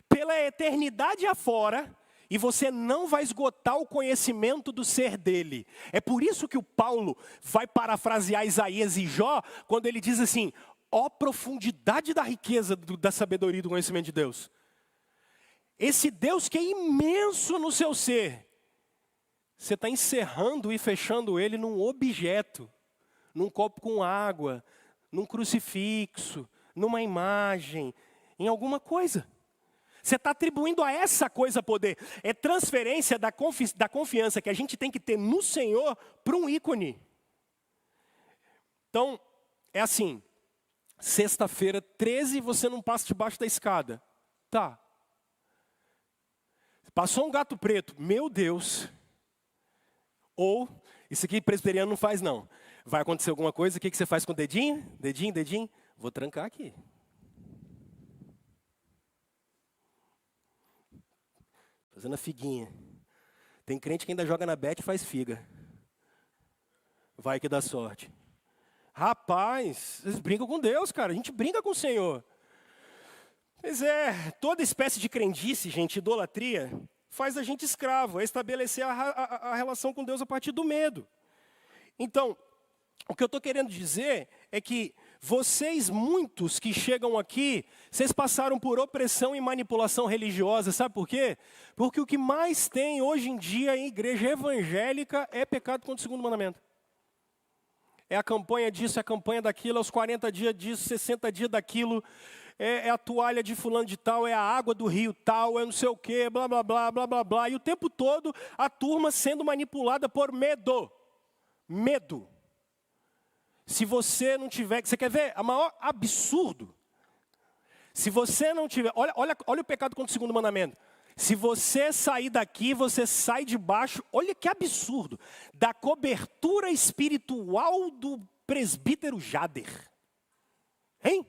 pela eternidade afora, e você não vai esgotar o conhecimento do ser dele. É por isso que o Paulo vai parafrasear Isaías e Jó, quando ele diz assim: ó profundidade da riqueza, da sabedoria e do conhecimento de Deus. Esse Deus que é imenso no seu ser, você está encerrando e fechando ele num objeto, num copo com água, num crucifixo, numa imagem, em alguma coisa. Você está atribuindo a essa coisa poder. É transferência da confiança que a gente tem que ter no Senhor para um ícone. Então, é assim, sexta-feira 13, você não passa debaixo da escada. Tá. Passou um gato preto, meu Deus. Ou, isso aqui presbiteriano não faz não. Vai acontecer alguma coisa, o que você faz com o dedinho? Dedinho, dedinho? Vou trancar aqui. Fazendo a figuinha. Tem crente que ainda joga na bet e faz figa. Vai que dá sorte. Rapaz, vocês brincam com Deus, cara. A gente brinca com o Senhor. Pois é, toda espécie de crendice, gente, idolatria, faz a gente escravo. É estabelecer a relação com Deus a partir do medo. Então, o que eu estou querendo dizer é que vocês, muitos que chegam aqui, vocês passaram por opressão e manipulação religiosa, sabe por quê? Porque o que mais tem hoje em dia em igreja evangélica é pecado contra o segundo mandamento. É a campanha disso, é a campanha daquilo, aos 40 dias disso, 60 dias daquilo, é a toalha de fulano de tal, é a água do rio tal, é não sei o quê, blá, blá, blá, blá, blá, blá. E o tempo todo a turma sendo manipulada por medo. Medo. Se você não tiver, você quer ver? O maior absurdo. Se você não tiver, olha o pecado contra o segundo mandamento. Se você sair daqui, você sai de baixo, olha que absurdo, da cobertura espiritual do presbítero Jader. Hein?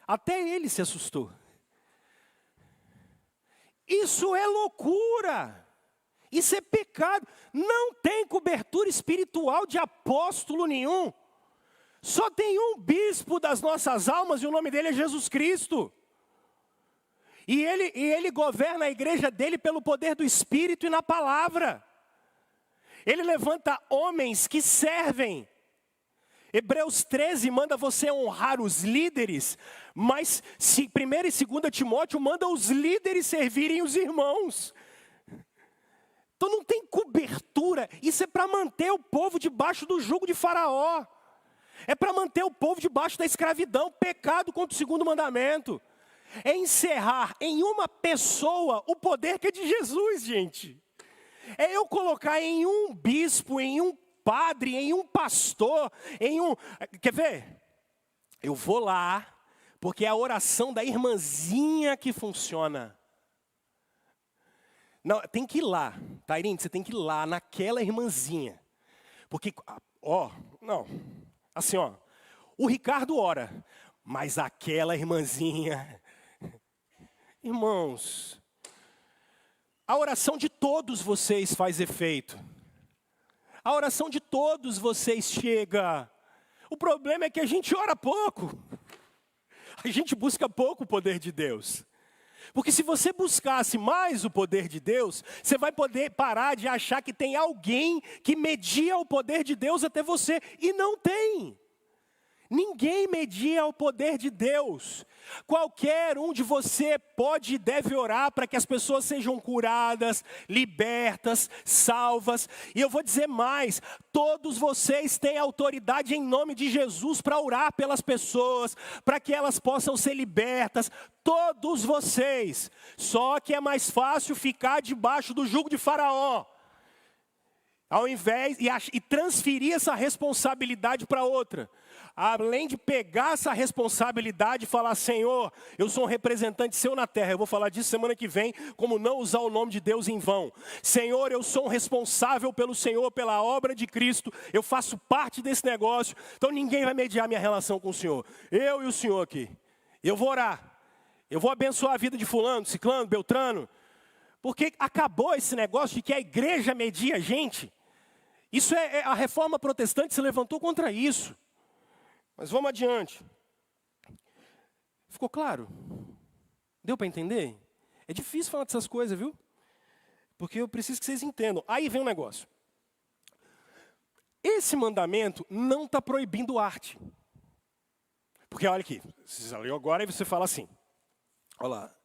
Até ele se assustou. Isso é loucura. Isso é pecado. Não tem cobertura espiritual de apóstolo nenhum. Só tem um bispo das nossas almas e o nome dele é Jesus Cristo. E ele governa a igreja dele pelo poder do Espírito e na palavra. Ele levanta homens que servem. Hebreus 13 manda você honrar os líderes, mas 1 e 2 Timóteo manda os líderes servirem os irmãos. Então não tem cobertura, isso é para manter o povo debaixo do jugo de Faraó. É para manter o povo debaixo da escravidão, pecado contra o segundo mandamento. É encerrar em uma pessoa o poder que é de Jesus, gente. É eu colocar em um bispo, em um padre, em um pastor, em um... Quer ver? Eu vou lá, porque é a oração da irmãzinha que funciona. Não, tem que ir lá, Tairine, você tem que ir lá naquela irmãzinha. Porque, o Ricardo ora, mas aquela irmãzinha... Irmãos, a oração de todos vocês faz efeito. A oração de todos vocês chega. O problema é que a gente ora pouco. A gente busca pouco o poder de Deus. Porque se você buscasse mais o poder de Deus, você vai poder parar de achar que tem alguém que media o poder de Deus até você. E não tem. Ninguém media o poder de Deus. Qualquer um de você pode e deve orar para que as pessoas sejam curadas, libertas, salvas. E eu vou dizer mais, todos vocês têm autoridade em nome de Jesus para orar pelas pessoas, para que elas possam ser libertas. Todos vocês. Só que é mais fácil ficar debaixo do jugo de Faraó. Ao invés e transferir essa responsabilidade para outra. Além de pegar essa responsabilidade e falar, Senhor, eu sou um representante seu na terra. Eu vou falar disso semana que vem, como não usar o nome de Deus em vão. Senhor, eu sou um responsável pelo Senhor, pela obra de Cristo. Eu faço parte desse negócio. Então ninguém vai mediar minha relação com o Senhor. Eu e o Senhor aqui. Eu vou orar. Eu vou abençoar a vida de fulano, ciclano, beltrano. Porque acabou esse negócio de que a igreja media a gente. Isso a reforma protestante se levantou contra isso. Mas vamos adiante. Ficou claro? Deu para entender? É difícil falar dessas coisas, viu? Porque eu preciso que vocês entendam. Aí vem um negócio. Esse mandamento não está proibindo arte. Porque olha aqui, você leu agora e você fala assim. Olha lá.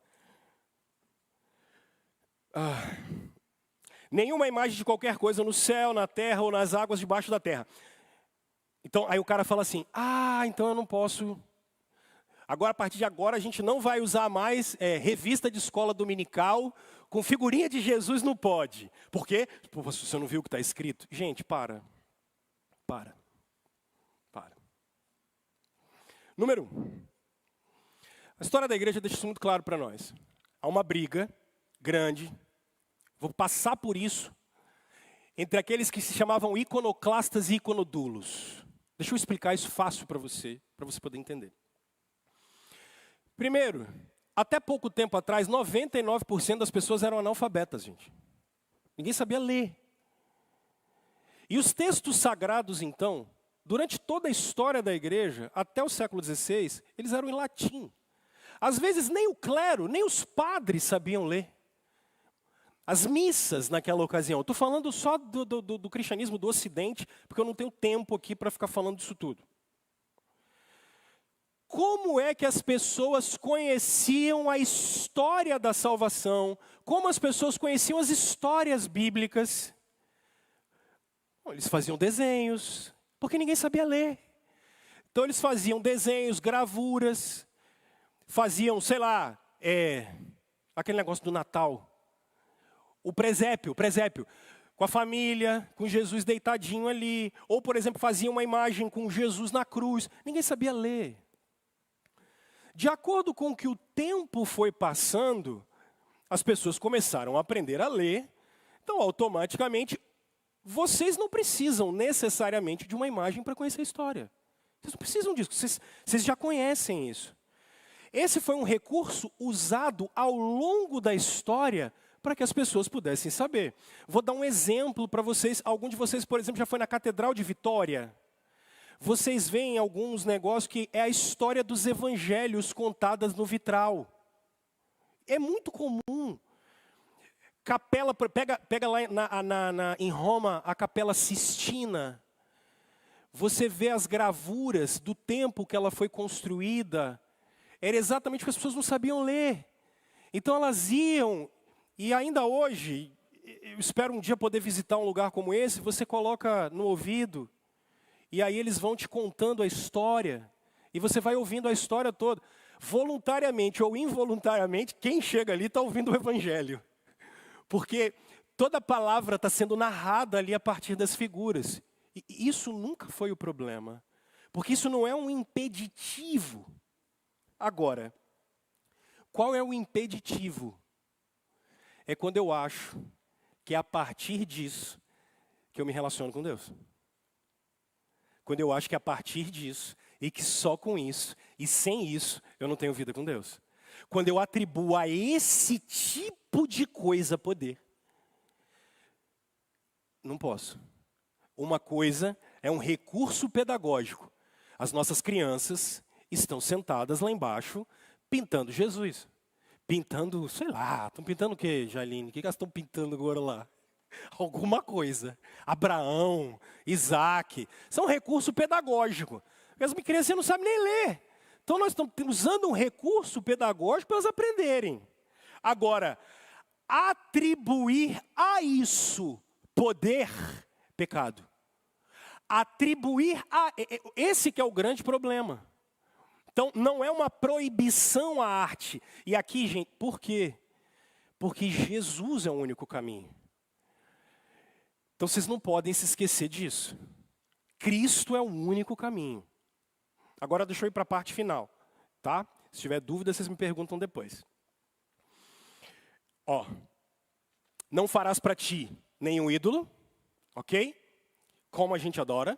Nenhuma imagem de qualquer coisa no céu, na terra ou nas águas debaixo da terra. Então, aí o cara fala assim, então eu não posso... Agora, a partir de agora, a gente não vai usar mais revista de escola dominical com figurinha de Jesus, não pode. Por quê? Você não viu o que está escrito? Gente, para. Número 1. A história da igreja deixa isso muito claro para nós. Há uma briga grande, vou passar por isso, entre aqueles que se chamavam iconoclastas e iconodulos. Deixa eu explicar isso fácil para você poder entender. Primeiro, até pouco tempo atrás, 99% das pessoas eram analfabetas, gente. Ninguém sabia ler. E os textos sagrados, então, durante toda a história da igreja, até o século XVI, eles eram em latim. Às vezes nem o clero, nem os padres sabiam ler. As missas naquela ocasião. Estou falando só do cristianismo do Ocidente, porque eu não tenho tempo aqui para ficar falando disso tudo. Como é que as pessoas conheciam a história da salvação? Como as pessoas conheciam as histórias bíblicas? Bom, eles faziam desenhos, porque ninguém sabia ler. Então eles faziam desenhos, gravuras, faziam, sei lá, aquele negócio do Natal. O presépio, com a família, com Jesus deitadinho ali. Ou, por exemplo, faziam uma imagem com Jesus na cruz. Ninguém sabia ler. De acordo com que o tempo foi passando, as pessoas começaram a aprender a ler. Então, automaticamente, vocês não precisam necessariamente de uma imagem para conhecer a história. Vocês não precisam disso, vocês já conhecem isso. Esse foi um recurso usado ao longo da história para que as pessoas pudessem saber. Vou dar um exemplo para vocês. Algum de vocês, por exemplo, já foi na Catedral de Vitória? Vocês veem alguns negócios que é a história dos evangelhos contadas no vitral. É muito comum. Capela, pega lá em Roma, a Capela Sistina. Você vê as gravuras do tempo que ela foi construída. Era exatamente porque as pessoas não sabiam ler. Então elas iam, e ainda hoje, eu espero um dia poder visitar um lugar como esse, você coloca no ouvido, e aí eles vão te contando a história, e você vai ouvindo a história toda. Voluntariamente ou involuntariamente, quem chega ali está ouvindo o evangelho. Porque toda palavra está sendo narrada ali a partir das figuras. E isso nunca foi o problema. Porque isso não é um impeditivo. Agora, qual é o impeditivo? É quando eu acho que é a partir disso que eu me relaciono com Deus. Quando eu acho que é a partir disso, e que só com isso, e sem isso, eu não tenho vida com Deus. Quando eu atribuo a esse tipo de coisa poder. Não posso. Uma coisa é um recurso pedagógico. As nossas crianças estão sentadas lá embaixo, pintando Jesus. Pintando, sei lá, estão pintando o quê, Jaline? O que elas estão pintando agora lá? Alguma coisa. Abraão, Isaac. São recurso pedagógico. As crianças não sabem nem ler. Então nós estamos usando um recurso pedagógico para elas aprenderem. Agora, atribuir a isso poder, pecado. Atribuir a... Esse que é o grande problema. Então, não é uma proibição à arte. E aqui, gente, por quê? Porque Jesus é o único caminho. Então, vocês não podem se esquecer disso. Cristo é o único caminho. Agora, deixa eu ir para a parte final, tá? Se tiver dúvida, vocês me perguntam depois. Ó, não farás para ti nenhum ídolo, ok? Como a gente adora,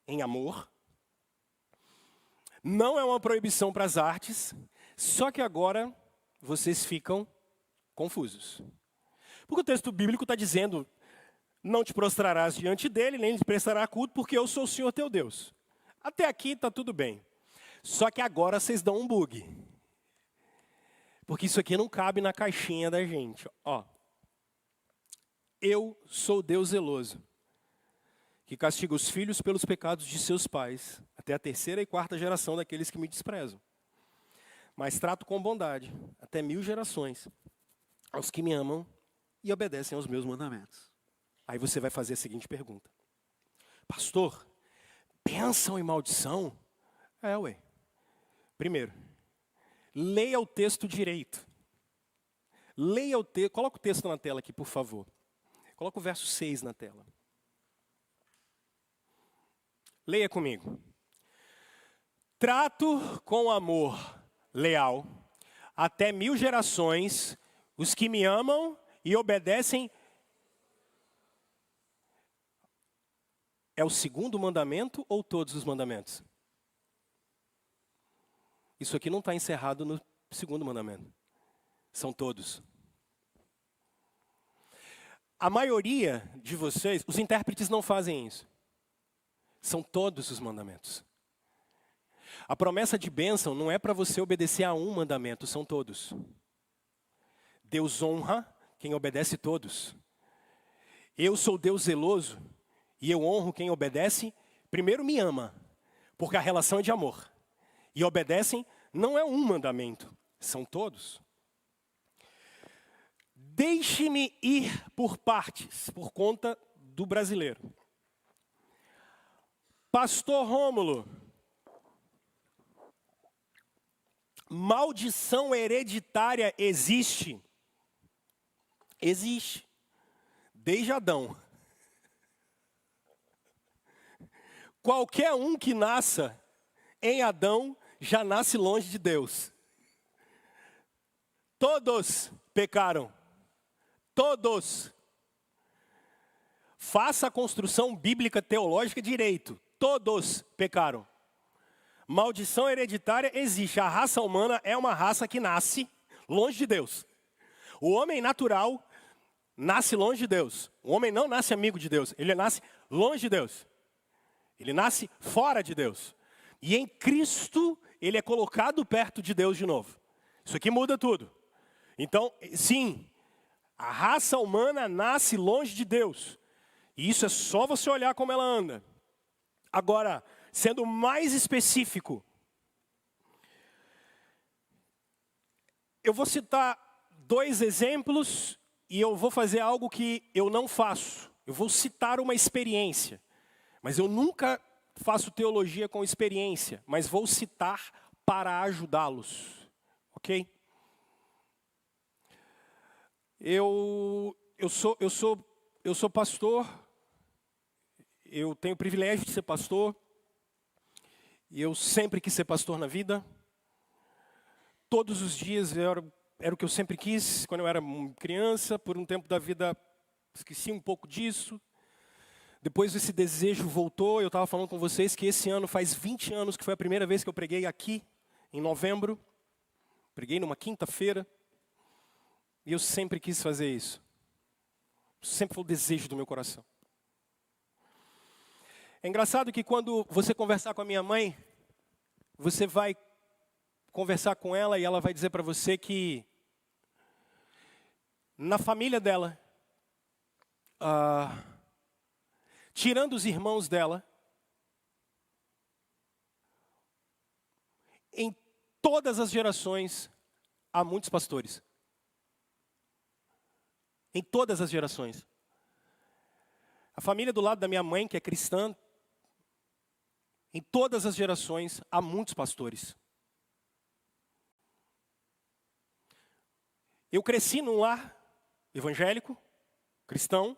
em amor. Não é uma proibição para as artes, só que agora vocês ficam confusos. Porque o texto bíblico está dizendo, não te prostrarás diante dele, nem lhe prestará culto, porque eu sou o Senhor teu Deus. Até aqui está tudo bem. Só que agora vocês dão um bug. Porque isso aqui não cabe na caixinha da gente. Ó, eu sou Deus zeloso, que castiga os filhos pelos pecados de seus pais, até a terceira e quarta geração daqueles que me desprezam. Mas trato com bondade, até 1000 gerações, aos que me amam e obedecem aos meus mandamentos. Aí você vai fazer a seguinte pergunta. Pastor, bênção e maldição? Ué. Primeiro, leia o texto direito. Leia o texto, coloca o texto na tela aqui, por favor. Coloca o verso 6 na tela. Leia comigo. Trato com amor leal até 1000 gerações os que me amam e obedecem. É o segundo mandamento ou todos os mandamentos? Isso aqui não está encerrado no segundo mandamento. São todos. A maioria de vocês, os intérpretes não fazem isso. São todos os mandamentos. A promessa de bênção não é para você obedecer a um mandamento, são todos. Deus honra quem obedece todos. Eu sou Deus zeloso e eu honro quem obedece. Primeiro me ama, porque a relação é de amor. E obedecem não é um mandamento, são todos. Deixe-me ir por partes, por conta do brasileiro. Pastor Rômulo, maldição hereditária existe? Existe. Desde Adão. Qualquer um que nasça em Adão já nasce longe de Deus. Todos pecaram. Todos. Faça a construção bíblica teológica direito. Todos pecaram. Maldição hereditária existe. A raça humana é uma raça que nasce longe de Deus. O homem natural nasce longe de Deus. O homem não nasce amigo de Deus. Ele nasce longe de Deus. Ele nasce fora de Deus. E em Cristo, ele é colocado perto de Deus de novo. Isso aqui muda tudo. Então, sim, a raça humana nasce longe de Deus. E isso é só você olhar como ela anda. Agora, sendo mais específico, eu vou citar 2 exemplos e eu vou fazer algo que eu não faço. Eu vou citar uma experiência. Mas eu nunca faço teologia com experiência, mas vou citar para ajudá-los. Ok? Eu sou pastor, eu tenho o privilégio de ser pastor, e eu sempre quis ser pastor na vida. Todos os dias era o que eu sempre quis, quando eu era criança, por um tempo da vida esqueci um pouco disso. Depois esse desejo voltou, eu estava falando com vocês que esse ano faz 20 anos que foi a primeira vez que eu preguei aqui, em novembro. Preguei numa quinta-feira. E eu sempre quis fazer isso. Sempre foi o desejo do meu coração. É engraçado que quando você conversar com a minha mãe, você vai conversar com ela e ela vai dizer para você que na família dela, tirando os irmãos dela, em todas as gerações há muitos pastores. Em todas as gerações. A família do lado da minha mãe, que é cristã, em todas as gerações há muitos pastores. Eu cresci num lar evangélico, cristão,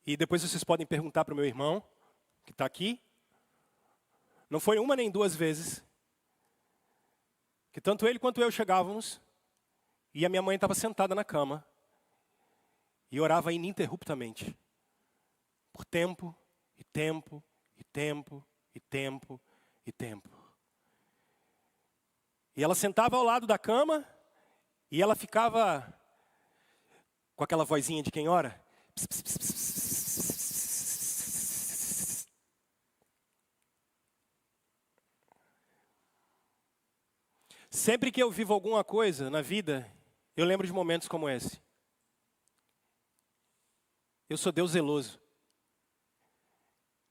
e depois vocês podem perguntar para o meu irmão, que está aqui. Não foi uma nem 2 vezes que tanto ele quanto eu chegávamos e a minha mãe estava sentada na cama e orava ininterruptamente, por tempo, e tempo, e tempo, e tempo, e tempo. E ela sentava ao lado da cama, e ela ficava com aquela vozinha de quem ora. Pss, pss, pss, pss. Sempre que eu vivo alguma coisa na vida, eu lembro de momentos como esse. Eu sou Deus zeloso.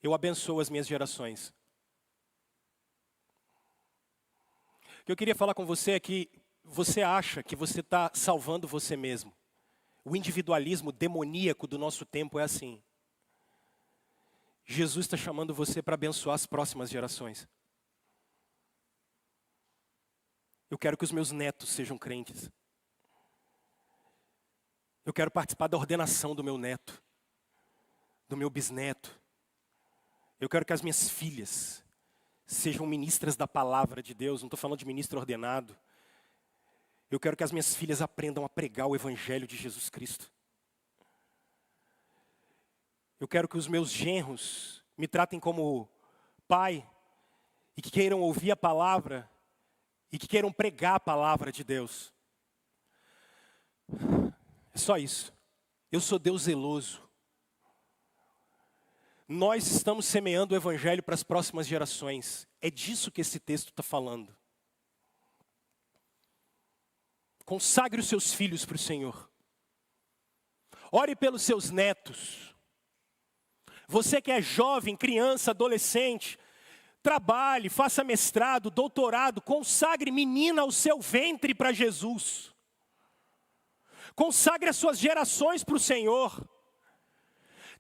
Eu abençoo as minhas gerações. O que eu queria falar com você é que você acha que você está salvando você mesmo. O individualismo demoníaco do nosso tempo é assim. Jesus está chamando você para abençoar as próximas gerações. Eu quero que os meus netos sejam crentes. Eu quero participar da ordenação do meu neto, do meu bisneto. Eu quero que as minhas filhas sejam ministras da palavra de Deus. Não estou falando de ministro ordenado. Eu quero que as minhas filhas aprendam a pregar o evangelho de Jesus Cristo. Eu quero que os meus genros me tratem como pai e que queiram ouvir a palavra e que queiram pregar a palavra de Deus. É só isso. Eu sou Deus zeloso. Nós estamos semeando o evangelho para as próximas gerações. É disso que esse texto está falando. Consagre os seus filhos para o Senhor. Ore pelos seus netos. Você que é jovem, criança, adolescente, trabalhe, faça mestrado, doutorado, consagre menina ao seu ventre para Jesus. Consagre as suas gerações para o Senhor.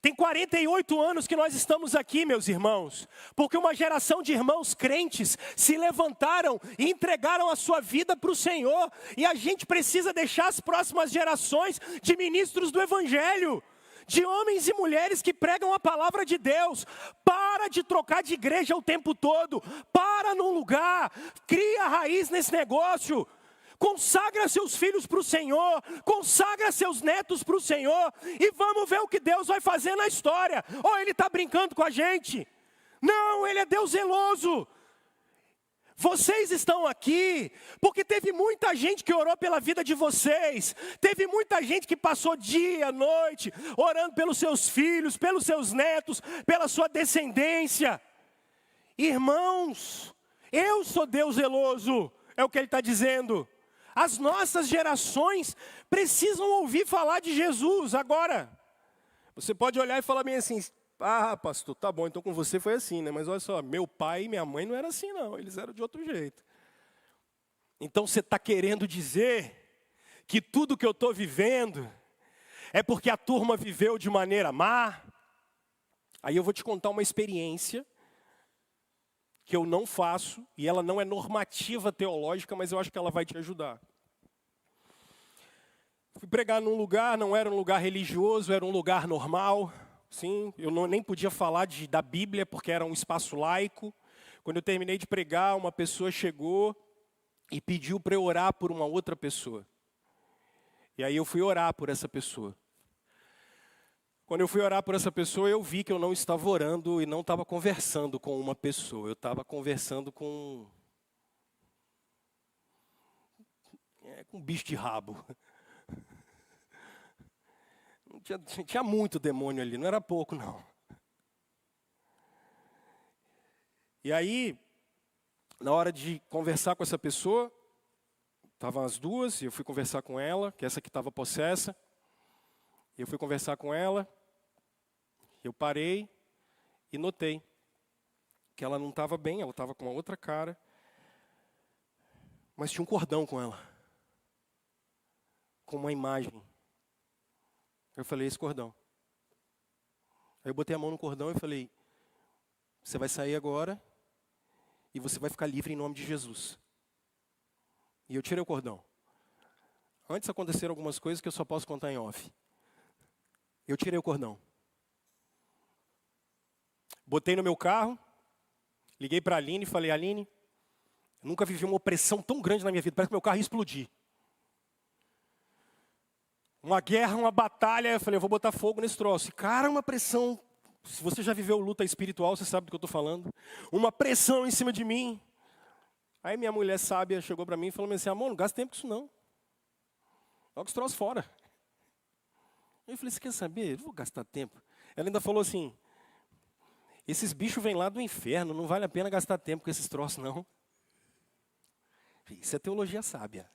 Tem 48 anos que nós estamos aqui, meus irmãos, porque uma geração de irmãos crentes se levantaram e entregaram a sua vida para o Senhor. E a gente precisa deixar as próximas gerações de ministros do Evangelho, de homens e mulheres que pregam a palavra de Deus. Para de trocar de igreja o tempo todo. Para num lugar, cria raiz nesse negócio. Consagra seus filhos para o Senhor, consagra seus netos para o Senhor, e vamos ver o que Deus vai fazer na história. Ou Ele está brincando com a gente? Não, Ele é Deus zeloso. Vocês estão aqui porque teve muita gente que orou pela vida de vocês. Teve muita gente que passou dia, noite, orando pelos seus filhos, pelos seus netos, pela sua descendência. Irmãos, eu sou Deus zeloso, é o que Ele está dizendo. As nossas gerações precisam ouvir falar de Jesus. Agora, você pode olhar e falar bem assim: ah, pastor, tá bom, então com você foi assim, né? Mas olha só, meu pai e minha mãe não eram assim não, eles eram de outro jeito. Então você está querendo dizer que tudo que eu estou vivendo é porque a turma viveu de maneira má? Aí eu vou te contar uma experiência que eu não faço, e ela não é normativa teológica, mas eu acho que ela vai te ajudar. Fui pregar num lugar, não era um lugar religioso, era um lugar normal. Sim, eu nem podia falar da Bíblia, porque era um espaço laico. Quando eu terminei de pregar, uma pessoa chegou e pediu para eu orar por uma outra pessoa. E aí eu fui orar por essa pessoa. Quando eu fui orar por essa pessoa, eu vi que eu não estava orando e não estava conversando com uma pessoa. Eu estava conversando com um bicho de rabo. Tinha muito demônio ali, não era pouco não. E aí, na hora de conversar com essa pessoa, estavam as duas, e eu fui conversar com ela, que essa que estava possessa. Eu fui conversar com ela, eu parei e notei que ela não estava bem, ela estava com uma outra cara, mas tinha um cordão com ela, com uma imagem. Eu falei: esse cordão. Aí eu botei a mão no cordão e falei: você vai sair agora e você vai ficar livre em nome de Jesus. E eu tirei o cordão. Antes aconteceram algumas coisas que eu só posso contar em off. Eu tirei o cordão. Botei no meu carro, liguei para a Aline e falei: Aline, eu nunca vivi uma opressão tão grande na minha vida, parece que meu carro ia explodir. Uma guerra, uma batalha, eu falei: eu vou botar fogo nesse troço. Cara, uma pressão, se você já viveu luta espiritual, você sabe do que eu estou falando. Uma pressão em cima de mim. Aí minha mulher sábia chegou para mim e falou assim: amor, não gasta tempo com isso não. Joga os troços fora. Eu falei: você quer saber? Eu não vou gastar tempo. Ela ainda falou assim: esses bichos vêm lá do inferno, não vale a pena gastar tempo com esses troços, não. Isso é teologia sábia.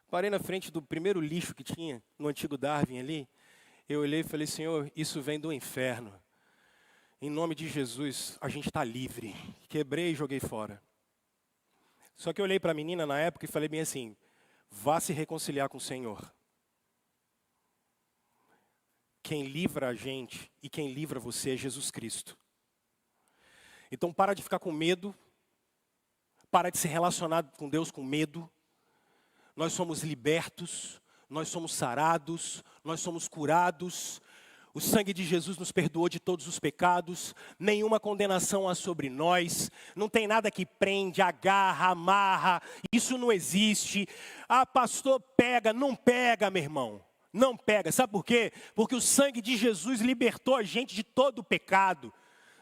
Parei na frente do primeiro lixo que tinha no antigo Darwin ali. Eu olhei e falei, Senhor, isso vem do inferno. Em nome de Jesus, a gente está livre. Quebrei e joguei fora. Só que eu olhei para a menina na época e falei bem assim, vá se reconciliar com o Senhor. Quem livra a gente e quem livra você é Jesus Cristo. Então para de ficar com medo. Para de se relacionar com Deus com medo. Nós somos libertos, nós somos sarados, nós somos curados. O sangue de Jesus nos perdoou de todos os pecados. Nenhuma condenação há sobre nós. Não tem nada que prende, agarra, amarra. Isso não existe. Ah, pastor, pega. Não pega, meu irmão. Não pega. Sabe por quê? Porque o sangue de Jesus libertou a gente de todo o pecado,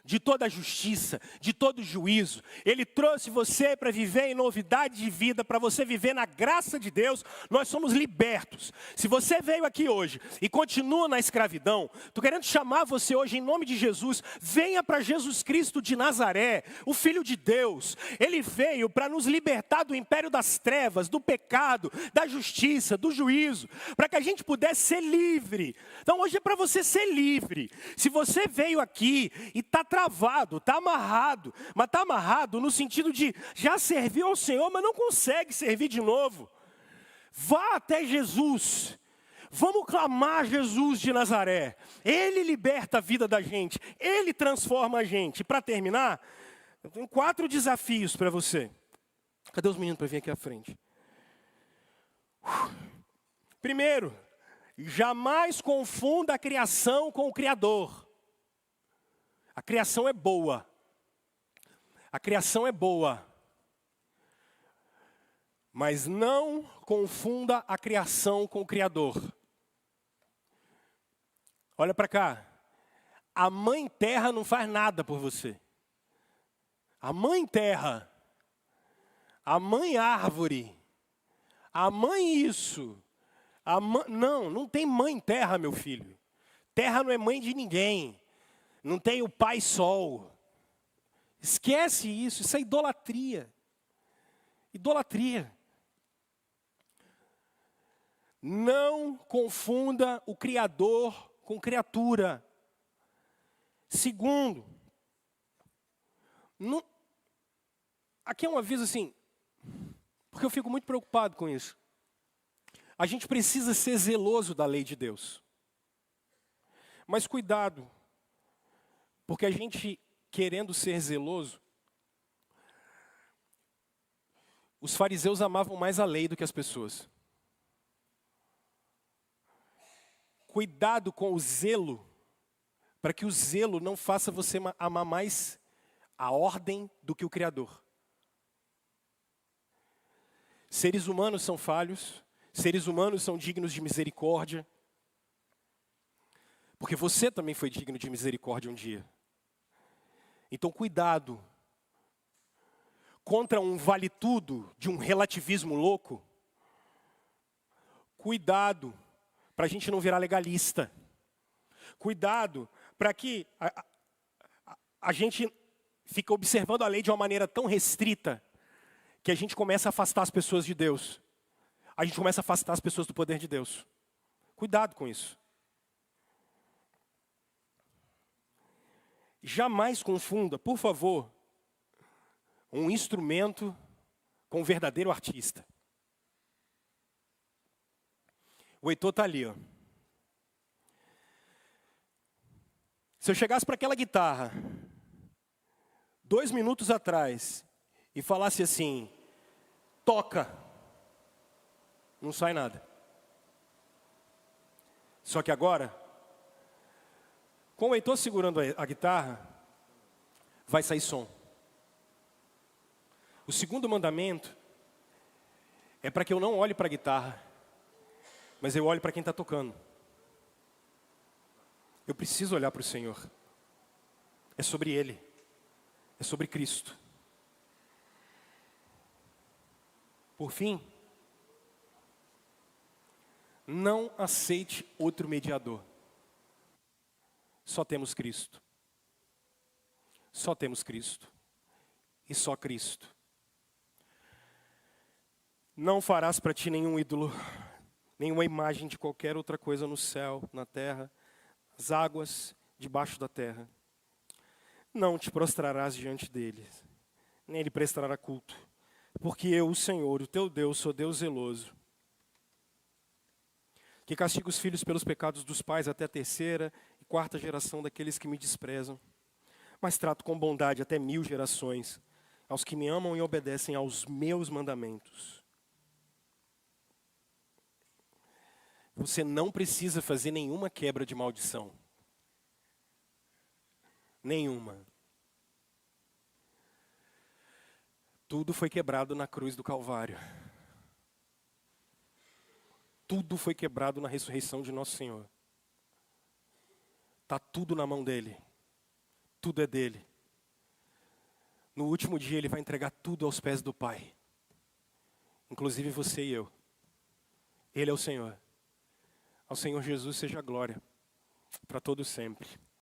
de toda a justiça, de todo o juízo. Ele trouxe você para viver em novidade de vida, para você viver na graça de Deus. Nós somos libertos. Se você veio aqui hoje e continua na escravidão, estou querendo chamar você hoje em nome de Jesus, venha para Jesus Cristo de Nazaré, o Filho de Deus. Ele veio para nos libertar do império das trevas, do pecado, da justiça, do juízo, para que a gente pudesse ser livre. Então hoje é para você ser livre. Se você veio aqui e está travado, está amarrado, mas está amarrado no sentido de já serviu ao Senhor, mas não consegue servir de novo. Vá até Jesus, vamos clamar Jesus de Nazaré. Ele liberta a vida da gente, Ele transforma a gente. Para terminar, eu tenho 4 desafios para você. Cadê os meninos para vir aqui à frente? Primeiro, jamais confunda a criação com o Criador. A criação é boa. A criação é boa. Mas não confunda a criação com o Criador. Olha para cá. A mãe terra não faz nada por você. A mãe terra, a mãe árvore, a mãe isso. Não tem mãe terra, meu filho. Terra não é mãe de ninguém. Não tem o pai sol. Esquece isso, isso é idolatria. Idolatria. Não confunda o Criador com criatura. Segundo, aqui é um aviso assim, porque eu fico muito preocupado com isso. A gente precisa ser zeloso da lei de Deus. Mas cuidado. Porque a gente, querendo ser zeloso, os fariseus amavam mais a lei do que as pessoas. Cuidado com o zelo, para que o zelo não faça você amar mais a ordem do que o Criador. Seres humanos são falhos, seres humanos são dignos de misericórdia, porque você também foi digno de misericórdia um dia. Então, cuidado contra um vale-tudo de um relativismo louco. Cuidado para a gente não virar legalista. Cuidado para que a gente fique observando a lei de uma maneira tão restrita que a gente começa a afastar as pessoas de Deus. A gente começa a afastar as pessoas do poder de Deus. Cuidado com isso. Jamais confunda, por favor, um instrumento com um verdadeiro artista. O Heitor está ali, ó. Se eu chegasse para aquela guitarra, 2 minutos atrás, e falasse assim, toca, não sai nada. Só que agora, com o Heitor segurando a guitarra, vai sair som. O segundo mandamento é para que eu não olhe para a guitarra, mas eu olhe para quem está tocando. Eu preciso olhar para o Senhor. É sobre Ele. É sobre Cristo. Por fim, não aceite outro mediador. Só temos Cristo. Só temos Cristo. E só Cristo. Não farás para ti nenhum ídolo, nenhuma imagem de qualquer outra coisa no céu, na terra, nas águas, debaixo da terra. Não te prostrarás diante deles, nem lhe prestará culto, porque eu, o Senhor, o teu Deus, sou Deus zeloso, que castiga os filhos pelos pecados dos pais até a terceira e quarta geração daqueles que me desprezam, mas trato com bondade até 1000 gerações aos que me amam e obedecem aos meus mandamentos. Você não precisa fazer nenhuma quebra de maldição. Nenhuma. Tudo foi quebrado na cruz do Calvário. Tudo foi quebrado na ressurreição de nosso Senhor. Está tudo na mão dele. Tudo é dele. No último dia ele vai entregar tudo aos pés do Pai. Inclusive você e eu. Ele é o Senhor. Ao Senhor Jesus seja a glória para todo sempre.